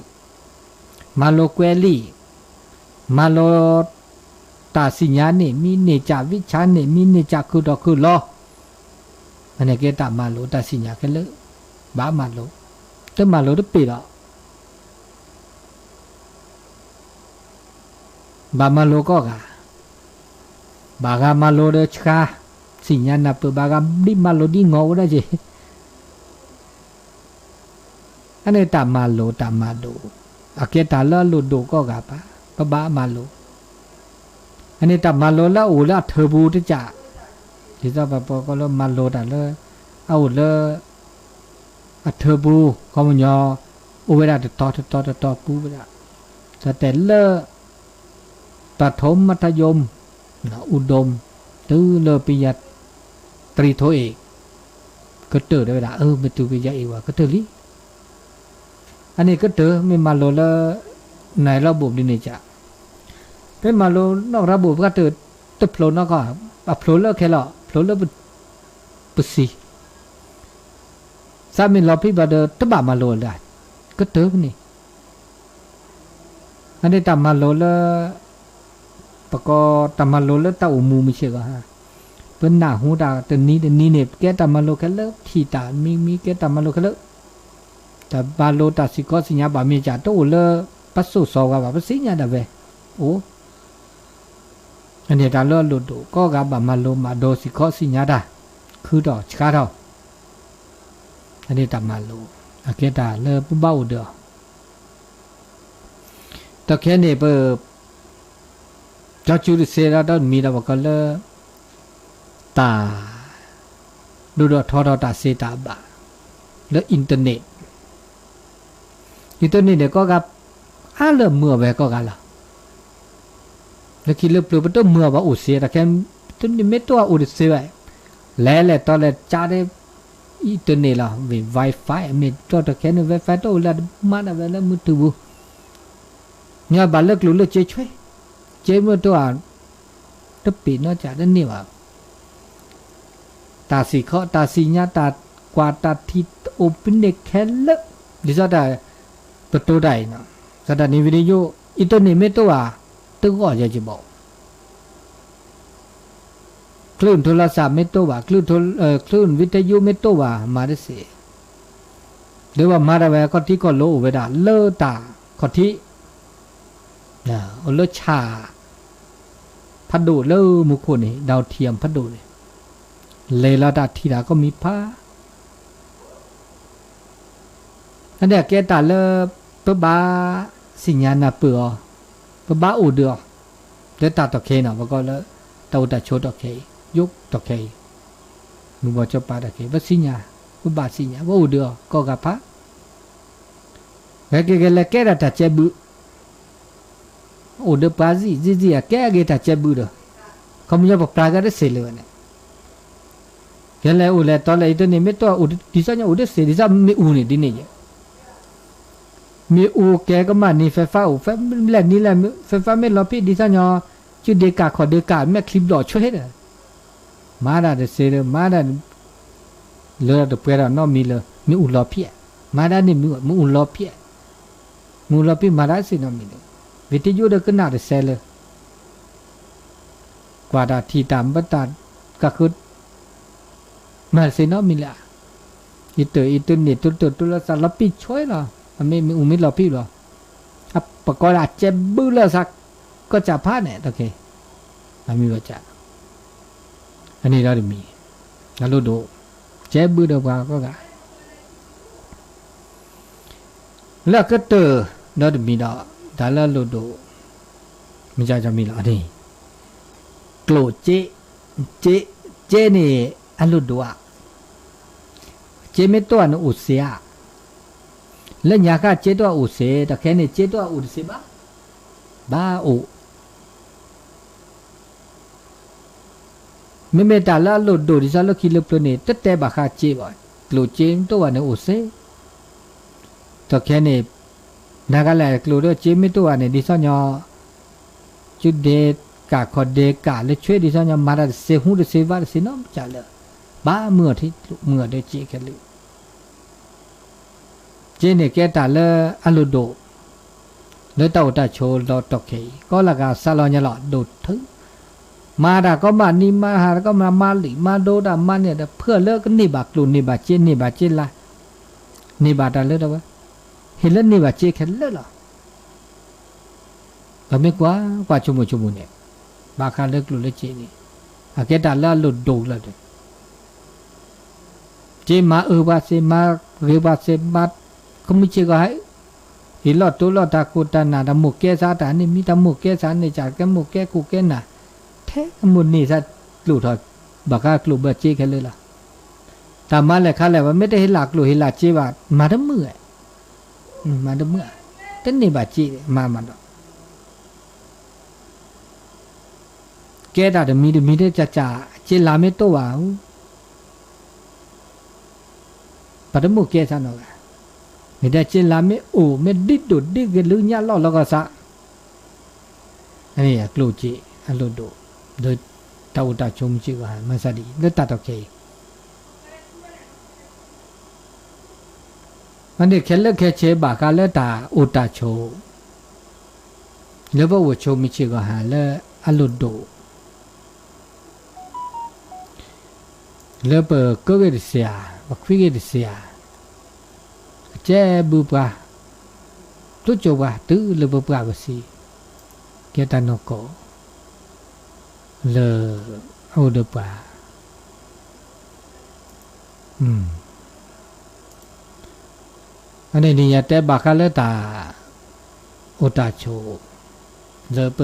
มาโลเกวลีมาโลตาสิญญาเนี่ยมีเนจาวิชาเนี่ยมีเนจาคือดอกคือล้ออันนี้ก็ตามาโลตาสิญญากันเลยบ้ามาโลแต่มาโลได้ปีละบามาโลก็กะบากามาโลเดชกาสิญญาณเปิดบากาดิมาโลดิงอได้จีอันนี้ตามาโลอาเกตาละโลโดก็กะปะบามาโลอันนี้ตามาโลละอูละเทอร์บูที่จะที่จะปะก็ละมาโลตาละเอาละอะเทอร์บูก็มันยอโอเวลาต่อปูไปละแต่ละประถมมัธยมอุดมตื้อเลอปิยตรีโทเอกก็เตอได้เวลาไม่ตูปิยะเอกว่าก็เตอลิอันนี้ก็เตอไม่มาโลละในระบบดิเนจะเป็นมาโลนอกระบบก็เตอตะโผล่นก็โผล่ละแค่ละโผล่ละปุสีสามีเราพี่บาเดตบะมาโลละก็เตอนี่อันนี้ตามมาโลละปก็ตามาโลแล้วตาอุมูไม่ใช่ก็ฮะเป็นหน้าหูตาแต่นี้เนี่ยแกตามาโลแค่เลิกทีตามีแกตามาโลแค่เลิกแต่บาโลตาสิก็สิญญาบามีจ่าโตเลปัสสุสอกบาปัสสิญญาดาเวโอ้อันนี้ตาเลอลุดก็กับบามาโลมาโดสิก็สิญญาดาคือดอกชาดอกอันนี้ตามาโลอาเกตาเลอปุ๊บเบ้าเด้อตะแค่เนี่ยเปิดเจ้าจูริเซราดอนมีแล้วก็เลยตาดูดอทอตาเซตาบะแล้วอินเทอร์เน็ตเนี่ยก็กับเริ่มเมื่อไปก็กันละแล้วคิดเริ่มเปลือกตัวเมื่อว่าอุเสียแต่แค่ตัวนี้ไม่ตัวอุเสียไปแล้วตอนแรกจ้าได้อินเทอร์เน็ตละวิไวไฟมีตัวแต่แค่เนี่ยไวไฟตัวละมาแล้วมือถือบุเนี่ยบาเลิกรู้เลิกช่วยเจ้าเมื่อตัวตปีนอกจากนั้นนี่ว่าตาสีเขาตาสีญาตากว่าตาที่โอเปนเด็กแค่เลิกดิฉันได้ประตูได้เนาะสถานีวิทยุอินเทอร์เน็ตไม่ตัวตึ้งก็จะบอกคลื่นโทรศัพท์ไม่ตัวคลื่นวิทยุไม่ตัวมาได้เสียหรือว่ามาได้แวก็ที่ก็โลเวดาเลอตาก็ที่เลอชาพัดดูเลอมุขนี่ดาวเทียมพัดดูนี่เลลาดาทีดาก็มีผ้าอันเนี้ยแกตาเลอปะบาสิญญาณเปือปะบาอูเดือเดตาตะเคนะว่าก็เลตาอุตะโชตะเคยุกตะเคมือบ่จะปาตะเคว่าสิญญาปะบาสิญญาว่าอูเดือก็กับผ้าแกแกระตะเจบุโอ้เดปาซีจีแกตะเจบุเดเขาไม่ยอมปลาก็ได้เสียเลยเนี่ยแกเลยอูเลยตอนเลยตัวนี้ไม่ตัวอูดิฉันเนี่ยอูได้เสียดิฉันไม่อูนี่ดิเนี่ยมีอูแกก็มานี่ไฟฟ้าอูไฟแหลกนี่แหละไฟฟ้าไม่รอพี่ดิฉันเนี่ยจุดเดกาขอเดกาแม่คลิปหล่อช่วยเลยมาได้เสียเลยมาได้เลือดเปรี้ยวน้องมีเลยมีอูรอพี่มาได้นี่มีอูรอพี่มูรอพี่มาได้สิน้องมีเลยวิทยุเด็กก็น่าจะเสียเลยกว่าได้ที่ตามบัตรก็คือมาเสียน้องมีละอินเทอร์เน็ตตัวละสารพิษช่วยหรอไม่มีอุมิรอพี่หรอปกติเจ็บบื้อเลยสักก็จะพลาดเนี่ยโอเคมีว่าจะอันนี้เราได้มีแล้วดูเจ็บบื้อเดียวกันก็ แล้วก็เตอเนาะมีดอกดาละโลโดมีจะมีละนี่โกรธเจนี่อันโลโดอ่ะเจไม่ตัวน่ะอุเสียแล้วญาก็เจตัวอุเสแต่แค่นี้เจตัวอุเสบ้าอุไม่แต่ละโลโดดิซาโลคิโลปนี่แต่บาคาเจบ่โกรธเจตัวน่ะอุเสแต่แค่นี้นาก็แลโกรธเจไม่ตัวเนี่ยดิซะญอจุดเดกะขอเดกะเลยช่วยดิซะญอมาดเซหูเซวาเซนอมจาเลบ้าเมื่อที่เมื่อได้เจแค่เลยเจเนี่ยแกตาเลอโลโดเลยเต่าตาโชลอตอกเคก็ละกาซาลอญลอโดดถึงมาดาก็มานี่มาหาก็มาหลีมาโดดามาเนี่ยเพื่อเลิกก็นี่บากลูนี่บาเจนี่บาเจละนี่บาตาเลดวะเห็นแล้วนี่บาเจแค่เลหรอก็ไม่กว่าชุมุเนี่ยบาคาเลิกลูเลเจนี่อาแกตาละโลโดละเดเจมาบาเซมาเรบาเซมาก็ไม่เชื่อก็ให้ฮิลอตุลอตากูตานาดมุกแกซาตานี่มีตามุกแกซานี่จากแกมุกแกกูแกน่ะแท้มุนนี่ซะกลูทอดบักากลูบะเจแค่เลยล่ะตามมาแหละค่ะแหละว่าไม่ได้ให้หลักลูให้หลักเจว่ามาดมือมาดมือแต่นี่บาเจมาดอกแกดาดมีได้จ่าเจลาไม่โตว่าปะดมุกแกซาเนาะไม่ได้เจลาไม่โอ้ไม่ดิดดุดดิกันลือญาล้อแล้วก็ซะอันนี้กลูจีอันโลโดโดยตาอุตาชมจิว่ามันซะดีแล้วตัดโอเคมันนี่แค่เลิกแค่เชบากาเลตาอุตาโชแล้วบ่วโชมิจิก็หาแล้วอันโลโดแล้วเปิดก็เกิดเสียบักฟิกเกิดเสียเจ้บุปผาตุจวะตื้อเลบุปผาก็สิเกตานโกเลเอาเดปาอันนี้นี่ยแต่บาคาเลตาอุตาโชเลเป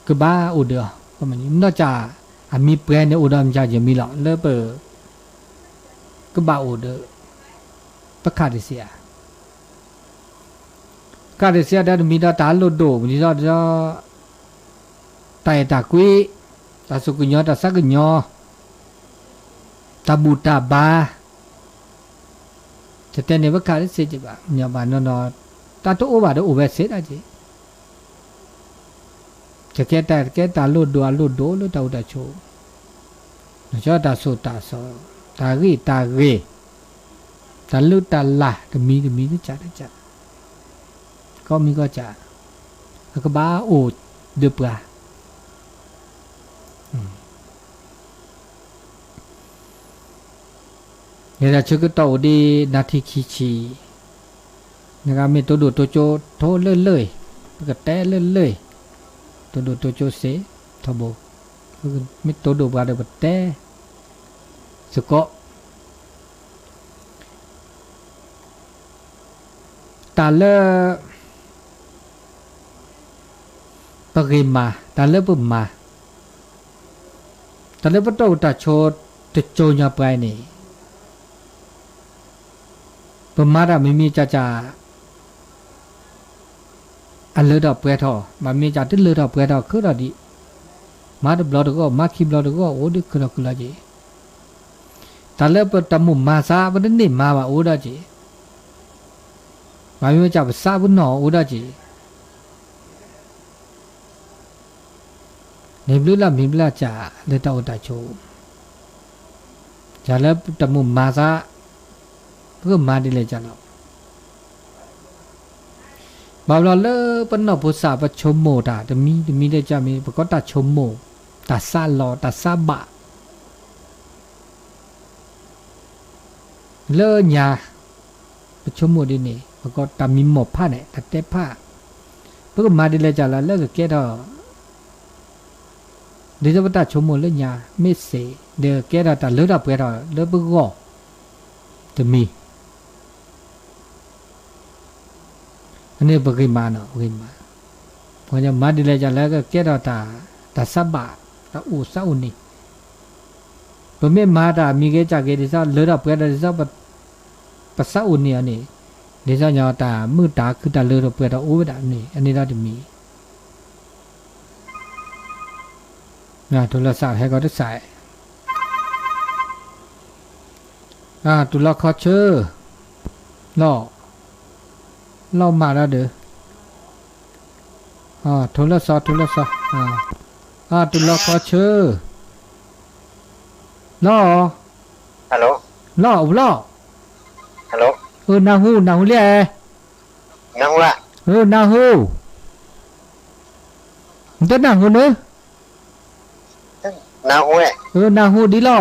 กบ้าอุดก็มันนอกจากมีเปรนในอุดมจะมีหรอกเลเปกบ้าอุดประคาดิเซียคาดิเซียได้มีตาโลโดมีตาไตตากุยตาสุกุญญตาสักกุญญตาบูตาบาจะเตเนี่ยประคาดิเซียจีบะญาบานนตาโตโอบาโดโอเวเซดาจีจะแกตาโลโดโลตาอุตาโชจอตาโซตาตารีตาลุตาลาจะมีจัดก็มีก็จะแล้วก็บ้าโอเดือบปลาเนี่ยเราชื่อก็โตดีนาทีคีชีนะครับมีตัวดูตัวโจโทเลื่อยก็แต้เลื่อยตัวดูตัวโจเสทบมีตัวดูปลาเดือบแต้สกอตาเลปริมาตาเลปมาตาเลปโตตาโชตโจญาไปนี่ปมาดาไม่มีจ่าอันเลดอกเปรทอมามีจ่าที่เลดอกเปรทอคืออะไรดิมาดบลอดก็มาคีบลอดก็โอ้ดิคือละจีตาเลปตามุมาซาบันนี่มาว่าโอ้ดาจีมาไม่จับซาบุนหนออุดาจีในบลูลามีบลาจ่าเลตาอุตาโชจ่าแล้วตมุมาซาเพื่อมาดิเลยจ่าเราบาเราเลปนอภุษาปชมโมตาแต่มีได้จ่ามีปก็ตาชมโมตาซาลอตาซาบะเลญาปชมโมดินี่ก็ตามีหมอบผ้าเนี่ยตัดเตะผ้าเพื่อมาดิเลยจ่าละเลิกแก่ดอเดี๋ยวจะตัดชมมูลเลยเนี่ยไม่เสียเดี๋ยวแก่ดอตัดเลือดออกไปดอเลือดบึ้งก็จะมี อันนี้บกิมาเนาะบกิมาพอจะมาดีเลยจะแล้วก็เกดตาสับบะตาอุสาอุนี่ปะเมมาตามีเกจากเกดิซาเลดอเปดดิซาปะสาอุนี่อันนี้ดิซาญาตามือตาคือตาเลดอเปดอุดานี่อันนี้เราจะมีนะโทรศัพท์ให้ก็ได้ใส่ตุลาคอเชอร์ล่อมาแล้วเด้อโทรศัพท์ตุลาคอเชอร์ล่อฮัลโหลล่อฮัลโหลนาฮูเรียนาฮูละนาฮูมันจะนาฮูเนอะนาฮูนาฮูดีล่อ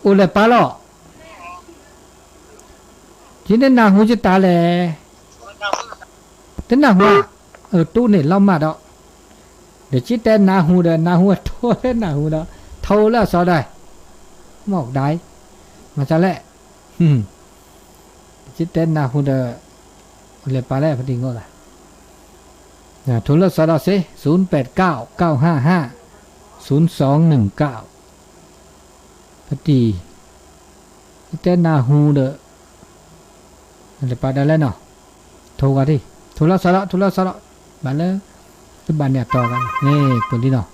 โอเลปาล่อทีนี้นาฮูจะตาแลแต่นาฮูตู้เนี่ยล่อมาดอกเดี๋ยวจิตแต่นาฮูเด้อนาฮูโทษแต่นาฮูเด้อเท่าแล้วสอได้หมอกได้มาจะแหละจิตแต่นาฮูเด้อโอเลปาแลพอดีงอล่ะโทรศัพท์สิ0899550219พอดีแต่นาฮูเด้อโอเลปาได้แล้วเนาะโทรกันดิโทรศัพท์มาเลยทุกบ้านเนี่ยต่อกันนี่คนที่เนาะ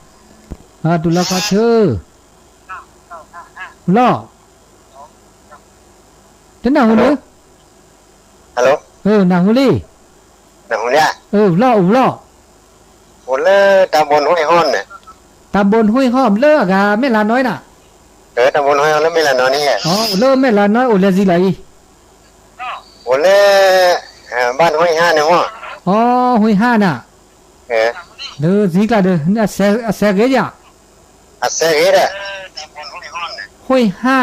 ตุลาคอเชอร์ล่อแต่นาฮูเด้อฮัลโหลนาฮูลี่นาฮูเนี่ยล่อโอเลตาบนห้วยห้อนเนี่ยตาบนห้วยห้อมเลิกอ่ะแม่ลาน้อยน่ะตาบนห้วยห้อนแล้วไม่ละนอนนี่เลิกแม่ลาน้อยโอเลสิไหลโอเลบ้านห้วยห้าเนี่ยว่าห้วยห้าน่ะเด้อสิกะเด้อน่ะแซเกจ้ะแซเกจ้ะห้วยห้า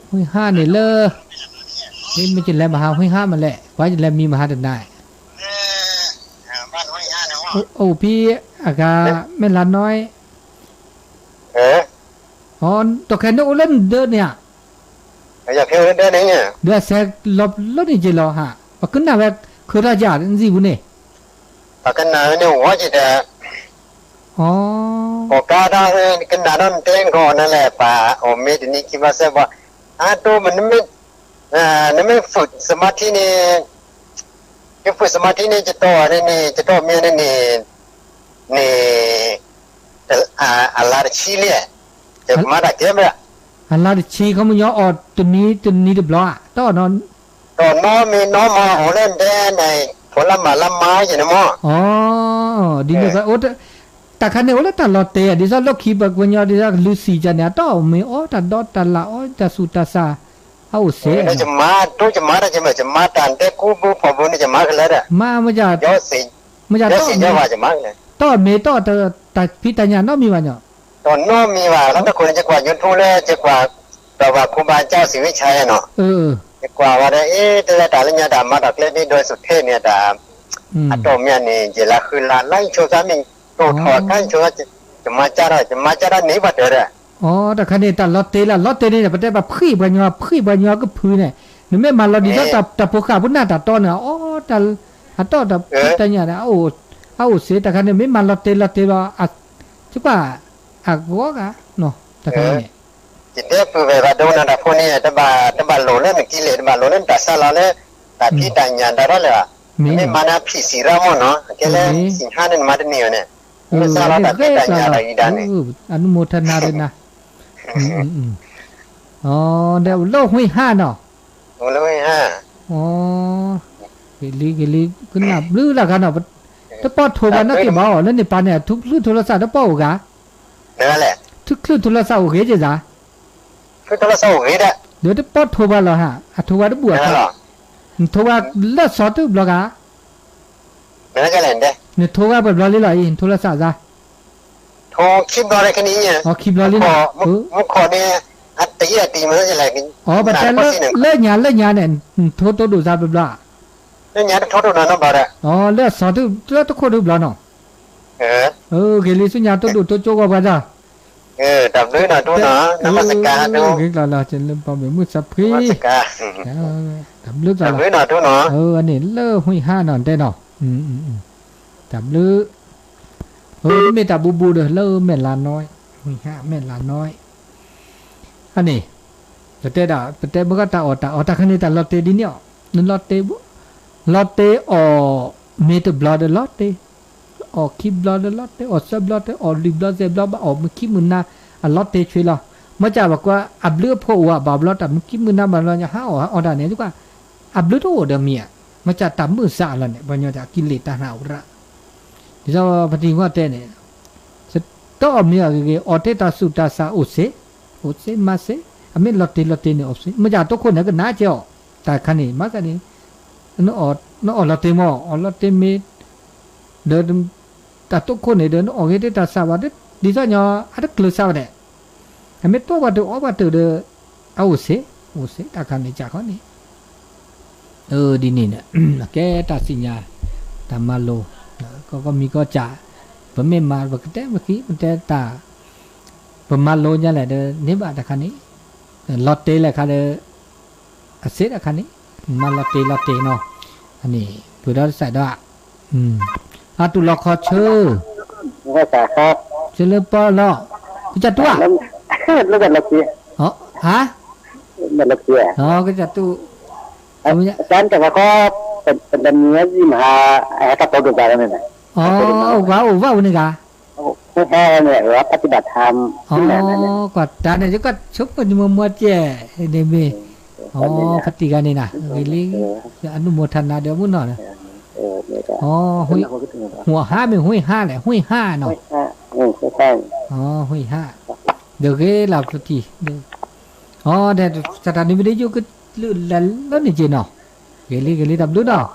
ห้วยห้านี่เลอนี่มันจะแลมหาห้วยห้ามันแหละว่าจะแลมีมหาดได้พี่อากาแม่ลาน้อยตัวแค่นกเล่นเดินเนี่ยอยากเที่ยวเดินเนี่ยเดี๋ยวแซกลบนี่จะรอฮะปากกันแบบคือราชาสิบุเนี่ยปากกันเนี่ยว่าจะได้ก็กาได้กันนั่นเต้นก่อนนั่นแหละป่าเมดนี่คิดว่าเสียว่าตัวมันไม่ฝึกสมาธินี่ก็ฝึกสมาธินี่จะต่อนี่จะต่อเมียนี่อะไรชี้เลยจะมาได้เจ็บไหมอะไรชี้เขาไม่ยอมตัวนี้เดือบล้อต่อนอนมีน้องมาโอเล่นได้ในผลไม้ละไม้อย่างนั้นมั้งดีเลยก็แต่คันนี้โอเล่นตลอดเตะดิฉันลูกขี้บักวันยอดิฉันลูซี่จันเนี่ยต่อไม่แต่ดอตละแต่สุดตาซาเอาเสียจะมาจะมาตันแต่กูบูพอบุญจะมากันแล้วอ่ะมาจะยอดสิยอดว่าจะมาเลยต่อเมย์ต่อแต่พิจารณาน้อมีวันเนาะตอนน้อมีว่าแล้วถ้าคนจะกว่ายุทธภูเลยจะกว่าแต่ว่าครูบาเจ้าศรีวิชัยเนาะจะกว่าว่าแต่ละแต่ละญาดามาดักเล่นนี่โดยสุดเทพเนี่ยดาโตเมียนี่จะละคือละไล่โชว์สามีโตถอดกันโชว์จะมาจ้าได้หนีบัดเด้อแต่คันนี้แต่ลอตเตนี่เนี่ยประเทศแบบพี่บัญญัติก็พื้นเนี่ยหรือไม่มาเราดีแต่พวกข้าพุ่นหน้าแต่ต้นเนี่ยแต่ต้นแต่เนี่ยนะเอาเสียแต่คันนี้ไม่มาลอตเตว่าจุกว่ากัวกะเนาะแต่คันนี้จิตเด็กผู้เวลาโดนอะไรพวกนี้แต่บาโลเล่นกิเลสบาโลเล่นแต่ซาลาเล่แต่พี่แต่งงานได้แล้วอ่ะไม่มานะพี่สีรามเนาะแค่เลยสิงห้านึงมาได้เนี่ยไม่ซาลาแต่พี่แต่งงานอะไรอีด้านนี้อนุโมทนาเลยนะเดี๋ยวโลกห้วยห้าเนาะโลกห้วยห้ากิลีขึ้นหนับลื้อละกันเนาะถ้าป้อโทรมานักเก็บเอาแล้วในปานเนี่ยทุกคลื่นโทรศัพท์ถ้าป้อกะนั่นแหละทุกคลื่นโทรศัพท์โอเคจ้ะคลื่นโทรศัพท์โอเคได้เดี๋ยวถ้าป้อโทรมาแล้วฮะโทรมาได้บวชโทรมาแล้วสอดตู้บล็อกะนั่นก็แหละเนี่ยโทรมาแบบบล็อกเลยโทรศัพท์จ้ะโทรคลิปบล็อกอะไรกันนี้เนี่ยคลิปบล็อกเลยมุกคอเนี่ยตีมันจะอะไรกันบัดแต่เลิกงานเนี่ยโทรดูซาแบบบล็อกเลิกงานโทรดูนั่นบ่ได้เลิกสอดตู้แล้วต้องโคดูบล็อกเนาะเกลีสุญญาตัวดูตัวโจกว่าจ้ะ ดับด้วยนะดูเนาะนมัสการดูเราจะเริ่มปอมมุสพีนมัสการดับลึกดับด้วยนะดูเนาะอันนี้เลิกหุยห้านอนได้เนาะดับลึกไม่ดับบูเด้อเลิกแม่ลาน้อยหุยห้าแม่ลาน้อยอันนี้แต่เมื่อก็ตาอตาคันนี้ตาลอตเตดิเนี่ยนั่นลอตเตอเมตบลอดลอตเตอคิบลอดลอตเตอซับลอตเตอลิบลอดเซบลอดอมันคิมุนนาลอตเตช่วยเราเมื่อจะบอกว่าอับเลือพวบาบลอดมันคิมุนนาบาลอนจะห้าอดาเนี่ยทุกว่าอับเลือโตเดมียมันจะตามมือสาละเนี่ยปัญญาจะกิเลสตาหาวระที่เราปฏิวัติเนี่ยต้องมีอะไรอเตตาสุตาสาอุเสมาเสอเมลอตเตเนี่ยอุเสมันจะทุกคนเนี่ยก็น่าเจ้าแต่คันนี้มากันนี้นอลอตเตมอลอตเตเมเดินแต่ทุกคนเนี่ยเดินออกเตตาสาวดดิฉันเนี่ยอะไรกลุ่มสาวเนี่ยอเมตัววัดวัดเดินเอาอุเสแต่คันนี้จากคนนี้ดีนี่เนี่ยแกตัดสินยาตามมาโลก็มีก็จ่าผมไม่มาบอกแต่เมื่อกี้มันแต่ตาผมมาโลเนี่ยแหละเดินนี่บ้าแต่คันนี้ลอตเตแหละคันเดินเสร็จแต่คันนี้มาลอตเตเนาะอันนี้ผู้ได้ใส่ด้วยตุลคอเชอร์ว่าแต่ครับเชลปอลก็จะตัวแล้วกันละเกียฮะมันละเกียก็จะตัวอาจารย์แต่ว่าก็เป็นเนื้อที่มาตัดตัวดูกันนั่นแหละว้าวนี่กะแค่เนี่ยว่าปฏิบัติธรรมก็ตาเนี่ยก็ชุบกันมัวเจ้เนี่ยเมปฏิกันนี่นะลิอนุโมทนาเดี๋ยวมุ่นหน่อยหัวห้าเป็นห้วยห้าแหละห้วยห้าเนาะใช่ห้วยห้าเดี๋ยวก็เราสักทีแต่สถานีวิทยุก็ลื่นแล้วนี่จีเนาะเกลี่ดับลุ้นเนาะ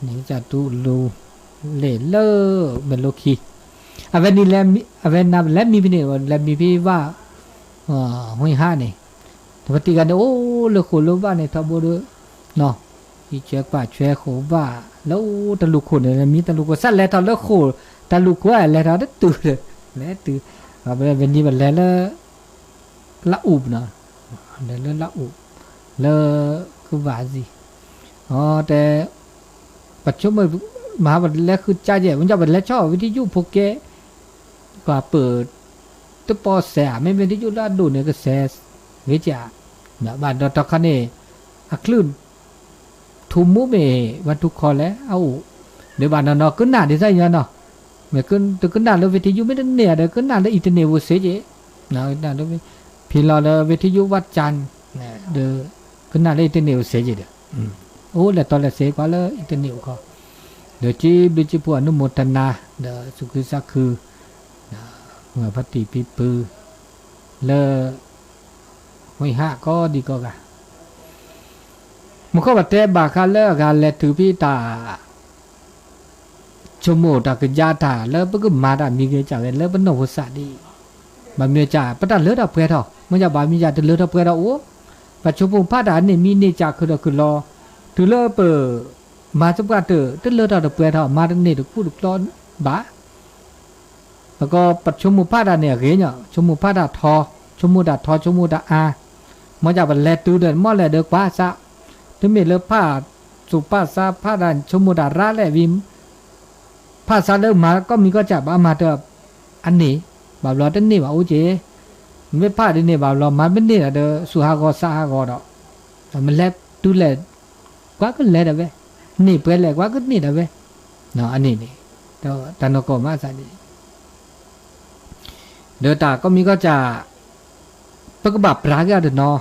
นี่จะตูลูเล่เลอเมโลคีอเวนี่นับแล้วมีพี่เนี่ยแล้วมีพี่ว่าห้วยห้าเนี่ยปฏิกันโอ้เลือกคนรู้ว่าเนี่ยทับบัวด้วยเนาะที่เจ้าป่าเจ้าโขว่าแล้วตะลุกคนเนี่ยมีตะลุกก็สั่นแล้วตอนเลิกโขตะลุกว่าแล้วเราได้ตื่นเลยแล้วตื่นเป็นนี่มันแล้วละอุบเนาะแล้วละอุบแล้วคือว่าสิแต่ปัจจุบันมหาวิทยาลัยคือจ่าเย่มันจะเป็นแล้วชอบวิทยุพวกแกก็เปิดตัวปอแสไม่เป็นวิทยุลาดูเนี่ยก็แสเวจ่าเนี่ยบ้านดอตคันเนี่ยคลื่นทุ่มมุ้งวันทุกคนแล้วเอาเดี๋ยวบ้านนอกขึ้นหน้าดีไซน์เนาะเมื่อขึ้นหน้าแล้ววิทยุไม่ได้เนี่ยเดี๋ยวขึ้นหน้าแล้วอินเทอร์เน็ตวัวเสียเจนะนั่นด้วยพี่เราแล้ววิทยุวัดจันทร์เดี๋ยวขึ้นหน้าแล้วอินเทอร์เน็ตวัวเสียเจเดี๋ยวโอ้แล้วตอนแรกเสียกว่าแล้วอินเทอร์เน็ตก็เดี๋ยวจีพวกอนุโมทนาเดี๋ยวสุขิสักคือเมื่อพัติปีปือแล้วห้วยห้าก็ดีก็กันมันก็ว่าแต่บาคาเลิกกันแล้วถือพี่ตาชมโมตากยาตาแล้วก็มาได้มีเกจ่าแล้วเป็นหนุ่มสาดีมันมีจ่าประดับเลือดเพื่อเท่ามันจะบามีจ่าเลือดเพื่อเราโอ้ปัจจุบันพระดานเนี่ยมีเนจ่าคือรอถือเลือดเปิดมาสักวันเถอะเลือดเพื่อเท่ามาเนี่ยถูกพูดถูกร้อนบ้าแล้วก็ปัจจุบันพระดานเนี่ยเงี้ยชมโมพระดาทอชมโมดาทอชมโมดาอามันจะเป็นแลตูเดินมอแลเด็กว่าซะถึงมีเลือดผ้าสุภาษาพระดานชมโมดาระแลวิมภาษาเริ่มมาก็มีก็จับมาเถอะอันนี้บาปเราตั้งนี่ว่าโอ้เจไม่พลาดที่นี่บาปเรามาเป็นนี่แหละเด้อสุหากอสาหากอดอกมันแลดูแลกว่าก็แลได้เว้นี่เปิดแลกว่าก็นี่ได้เว้เนาะอันนี้นี่เด้อตานก็มาซะนี่เด้อตาก็มีก็จะปกบับปรากฏเนาะ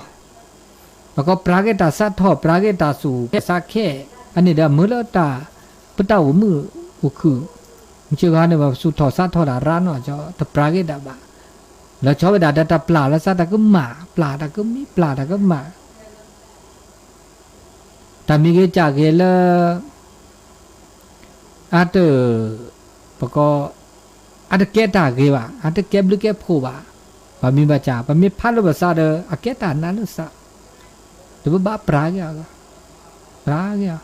แล้วก็ปรากฏตาสัทธอปรากฏตาสู่สักแค่อันนี้เด้อมื้อละตาปะตาหัวมือคือมันชื่อว่าเนี่ยแบบสุดถอดซัดถอดร้านเนาะจะตะปราเกดบ้าแล้วชอบไปด่าตะปลาแล้วซัดตะก็หมาปลาตะก็มีปลาตะก็หมาแต่มีเกจ่าเกลอาเตอปะก็อาเตเกตาเกว่าอาเตเก็บหรือเก็บผู้ว่าปะมีบาจ่าปะมีพัดหรือภาษาเดออาเกตานั้นหรือซะแต่ว่าบ้าปราเกอะปราเกอะ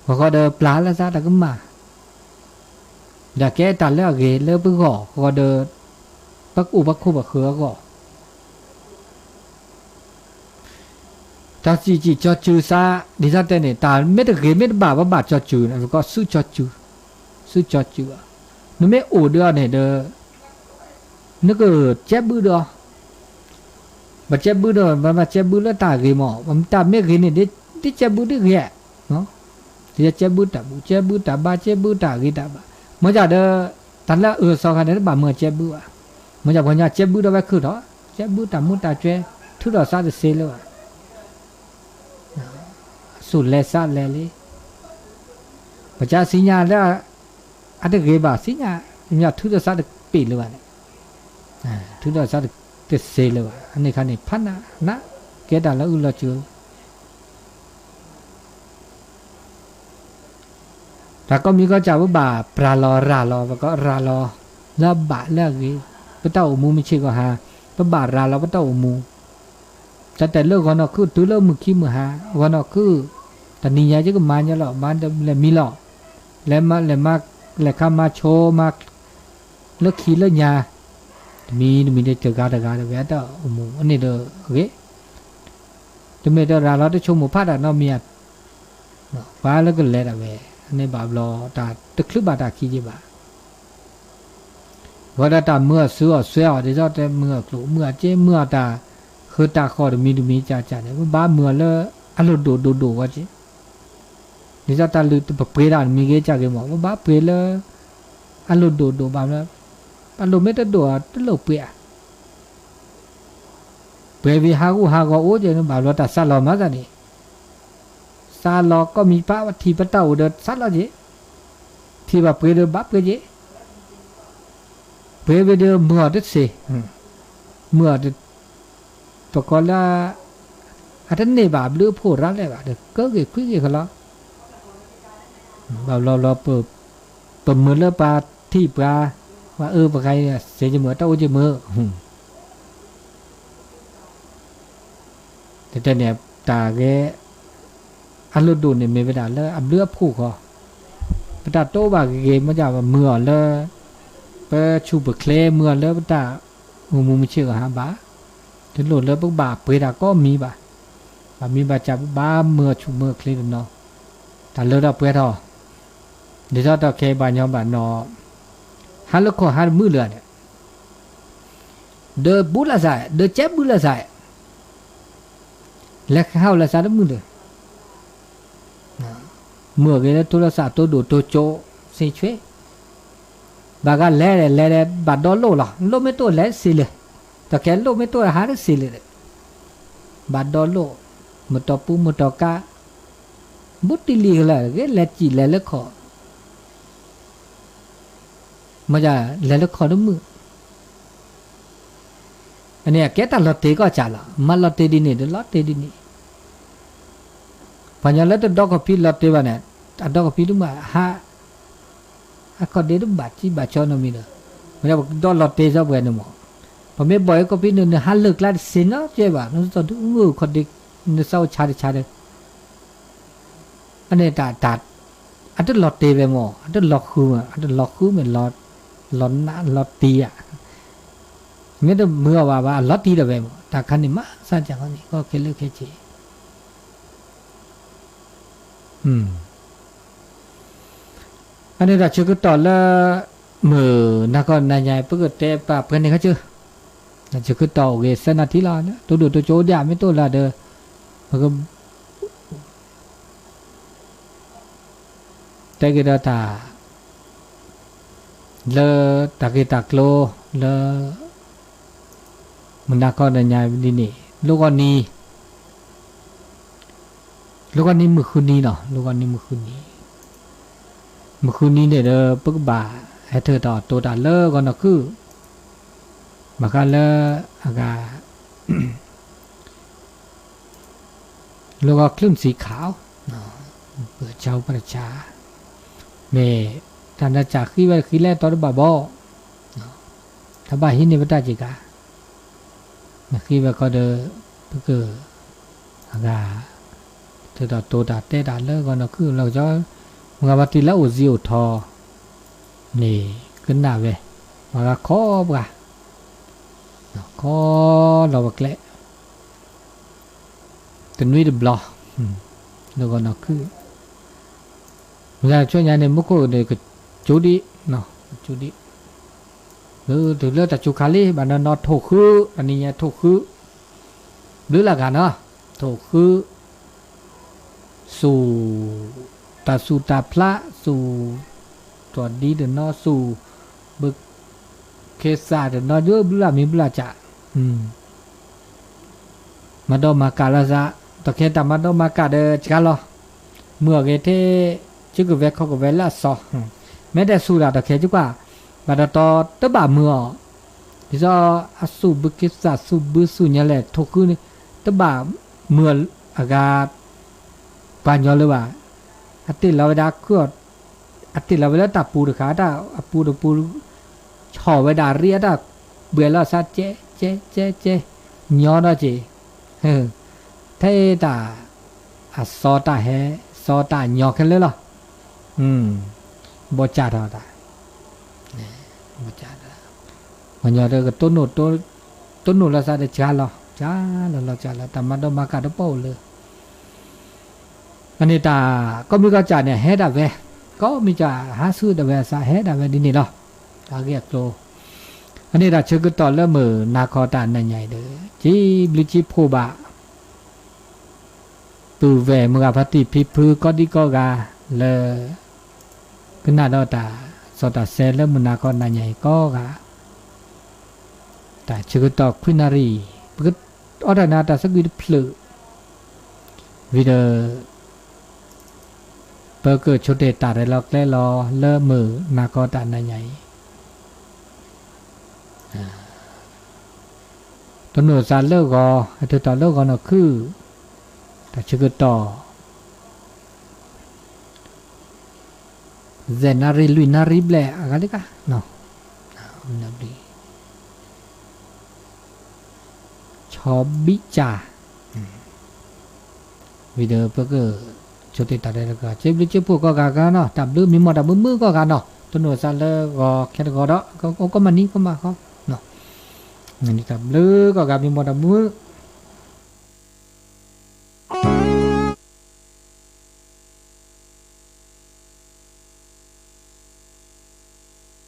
พอเขาเดินปลาแล้วซะแต่ก็มา ดาแกตันแล้วเกเลิกปึกก็เดปักอุปักคู่ปักเขือก็ตาจีจอจูซาดิซาเตเนี่ยตาไม่ได้เกไม่ได้บาจอจูนะก็สู้จอจูนึกไม่อูเดือเนี่ยเดนึกเจ็บบื้อเด้อบัดเจ็บบื้อเด้อบัดเจ็บบื้อแล้วตาเกมมันตาไม่เกเนี่ยดิเจ็บบื้อดิเกเนาะดิเจ็บบื้อตาบาเจ็บบื้อตาเกตาบาเมื่อจะเดตันละสองคันเนี่ยบาเมื่อเจ็บบื้อเมื่อจะพอเนี่ยเจ็บบื้อเด้อไปคือเนาะเจ็บบื้อตามุตาเจทุดอซาเซเลวะสุดเลซ่าเลลีปัจจัยสิญญาแล้วอันเดเกบาสิญญาเนี่ยทุดอซาปีเลวะทุดอซาเตเซเลวะอันนี้คันนี้พันนะเกดาละอุลจูแต่ก็มีก็จะว่าบาปลาลอราลอก็ราลอแล้วบาแล้วกีปะเต้ามูไม่ใช่ก็หาปะบาราลอปะเต้ามูแต่เลิกก่อนก็คือตัวเลิกมือขี้มือหาก่อนก็คือแต่นี่ยาจะก็มาเนี่ยหรอมาแล้วมีหรอแล้วมาข้ามาโชมาเลิกขี้เลิกยามีได้เจอกาเวต้ามูอันนี้เด้อโอเคจะไม่ได้ราลอได้ชมหมู่พาดอ่ะเนาะมีอ่ะฟ้าแล้วก็เละอ่ะเว้อันนี้บาปลอตาตะคลึบบาตาขี้จีบาว่าตาเมื่อซื้อเสียเดี๋ยวจะเมื่อกลุ่มเมื่อเจ้เมื่อตาคือตาคอมีจ่าเนี่ยบ้าเมื่อแล้วอารมณ์ดูว่าเจ้เดี๋ยวตาลืมตัวเปรย์มีเกจ่าเกมว่าบ้าเปรย์แล้วอารมณ์ดูบ้าแล้วอารมณ์ไม่ต้องดูตลกเปรย์วิหากูโอ้เจ้าบ้าแล้วตาสลอมากันนี่ซาลอก็มีป้าทีปะเต้าเดินซัดแล้วจีที่ว่าเปรย์เดินบับก็จีเปรย์เดินเมื่อเด็ดสิเมื่อเด็ดตัวก็ละอันนี้บาปเลือพูดรักเลยบาปเด็กก็เกี่ยคุยกันแล้วแบบเราเปิดมือเลือปลาที่ปลาว่าปลาใครเสียจะเหมือเต้าจะเหมือแต่เนี่ยตาแกอันลุดูเนี่ยไม่ไปด่าเลยอันเลือผู้ก็ไปด่าโต๊ะบาเกมมันจะว่าเมื่อเลยไปชูเปเคลเมื่อเลยไปด่ามูไม่เชื่อหาบ้าถึงหลุดเลยพวกบาไปด่าก็มีบามีบาจับบ้าเมื่อชูเมื่อเคลเนาะแต่เลือดเปรี้ยทอเดี๋ยวเราเคบานยอมบานนอฮัลโหลก็ฮัลมือเลยเนี่ยเดบุลาใส่เดเจ็บบุลาใส่แล้วเข้าละใส่มือเลยเมื่อกี้ตัวละสาตัวดูตัวโจสิช่วยบางการเล่บาดดอลโลล่ะโลไม่ตัวเล่สิเลยแต่แค่โลไม่ตัวหาได้สิเลยบาดดอลโลมุตปูมุตกาบุตรลีกันเลยก็เล่จีเล่ขอมาจะเล่ขอด้วยมืออันนี้แกตัดลอตเตอรี่ก็จ่าละมาลอตเตอรี่นี่เดี๋ยวลอตเตอรี่นี่ปัญญาเล่ตัวดอกพิลลอตเตอรี่เนี่ยดอกพิลดูมาฮะก็เดี๋ยวบัตรที่บัตรชอนมีเลยมันจะดอกลอตเตอรี่จะเป็นมั้งพอไม่บ่อยก็พิลเนี่ยฮัลเลิกแล้วสินะเจ้าบ้านนั่นตอนงูคนเด็กเนี่ยเศร้าชาดิอันนี้ตัดอันนั้นลอตเตอรี่ไปมั้งอันนั้นล็อกคู่อันนั้นล็อกคู่เหมือนลอตตีอ่ะไม่ต้องเมื่อว่าลอตตีได้ไปมั้งแต่คันนี้มาสั่งจากคันนี้ก็แค่เลือกแค่จีอันนี้เราเชื่อก็ต่อละมือนักก็นายใหญ่เพื่อเตะปะเพื่อนนี่เขาเชื่อเราเชื่อก็ต่อเกษนาทีละเนี่ยตัวดูตัวโจดยาไม่ตัวละเด้อมันก็แต่ก็ได้ตาเลตากิตากโลเลมันนักก็นายใหญ่ดีนี่ลูกคนนี้มือคืนนี้เนาะลูกคนนี้มือคืนนี้เนี่ยเด้อปึ๊กบ่าให้เธอต่อตัวตาเลิกก่อนนะคือมากันเลิกอากาแล้วก็คลื่นสีขาวเปิดเจ้าประชาเมท่านอาจารย์ขี้ไว้ขี้แรกตอนบ่าบ่ถ้าบ่าหินนี่ไม่ได้จิกาขี้ไว้ก็เด้อปึ๊กอากาเธอตัวตาเตะตาเลิกก่อนนะคือเราจะงาวัติละอุจิอุทอ นี่ขึ้นหน้าเว้ยมาก็ขอบกะขอเราบักเละตึนวิดบล็อกแล้วก็นักคือเวลาช่วงนี้เนี่ยมุกก็เด็กจูดีเนาะจูดีหรือถึงเรื่องแต่จูคาลีบ้านนั้นนอถูกคืออันนี้เนี่ยถูกคือหรือละกันเนาะถูกคือสู่ตาสู่ตาพระสู่ตัวดีเดินนอสู่บึกเคสาเดินนอเยอะบุลามีบุลาจะมาดอมากาลาซะตะเคียนตามาดอมากาเดจกันหรอเมื่อเกเทจึกเวกเขาก็เวลาสอแม้แต่สู่ดาตะเคียนจุกว่าบาดตอตะบาเมื่อที่จะอาสู่บึกเคสาสู่บึสู่เนี่ยแหละถูกคือนี่ตะบาเมื่ออากาศปานยอเลยว่าอติเราดาคืออติเราเวลาตาปูดขาตาปูดช่อเวดาเรียดาเบื่อแล้วซะเจยอดเจเทตาซอตาแฮซอตาญอกันเลยล่ะบ่จาดาตาบ่จาดามันยอดก็ต้นโนละซะได้จาล่ะจาละจาละตามันดมากาดเป้าเลยอันนี้ตาก็มีก็จาเนี่ยแฮดาเวก็มีจาหาซื้อดาเวซะแฮดาเวดินี่เนาะตาเกียกโลอันนี้ราชกต่อละมือนาคอตานันใหญ่เด้อจีบลิจิโพบะตูเวมือพัติพิพือก็ดีก็กาเลกนาดอตาสตาเซลมือนาคอนันใหญ่ก็กาแต่ชกต่อควินารีปกอดนาตาสกิดพลือวิเดเปเกิดชดเดตาได้ล็อกแลรอเลมือนาคอตานันใหญ่ตนซาเลิกก็ไอ้ตัวเลิกก็น่ะคือแต่ชื่อต่อเจนารีลุยนารีเบลอะไรกันเนาะนารีชอบบิจาวิดีโอเพื่อก็ชุดที่ตัดได้แล้วก็เจ็บหรือเจ็บปวดก็กันเนาะดับดื้อมีหมดดับมือก็กันเนาะตนซาเลิกก็แค่ก็ดอกก็มันนี่ก็มาเขานี่กับเลือก็กับมีหมดมือ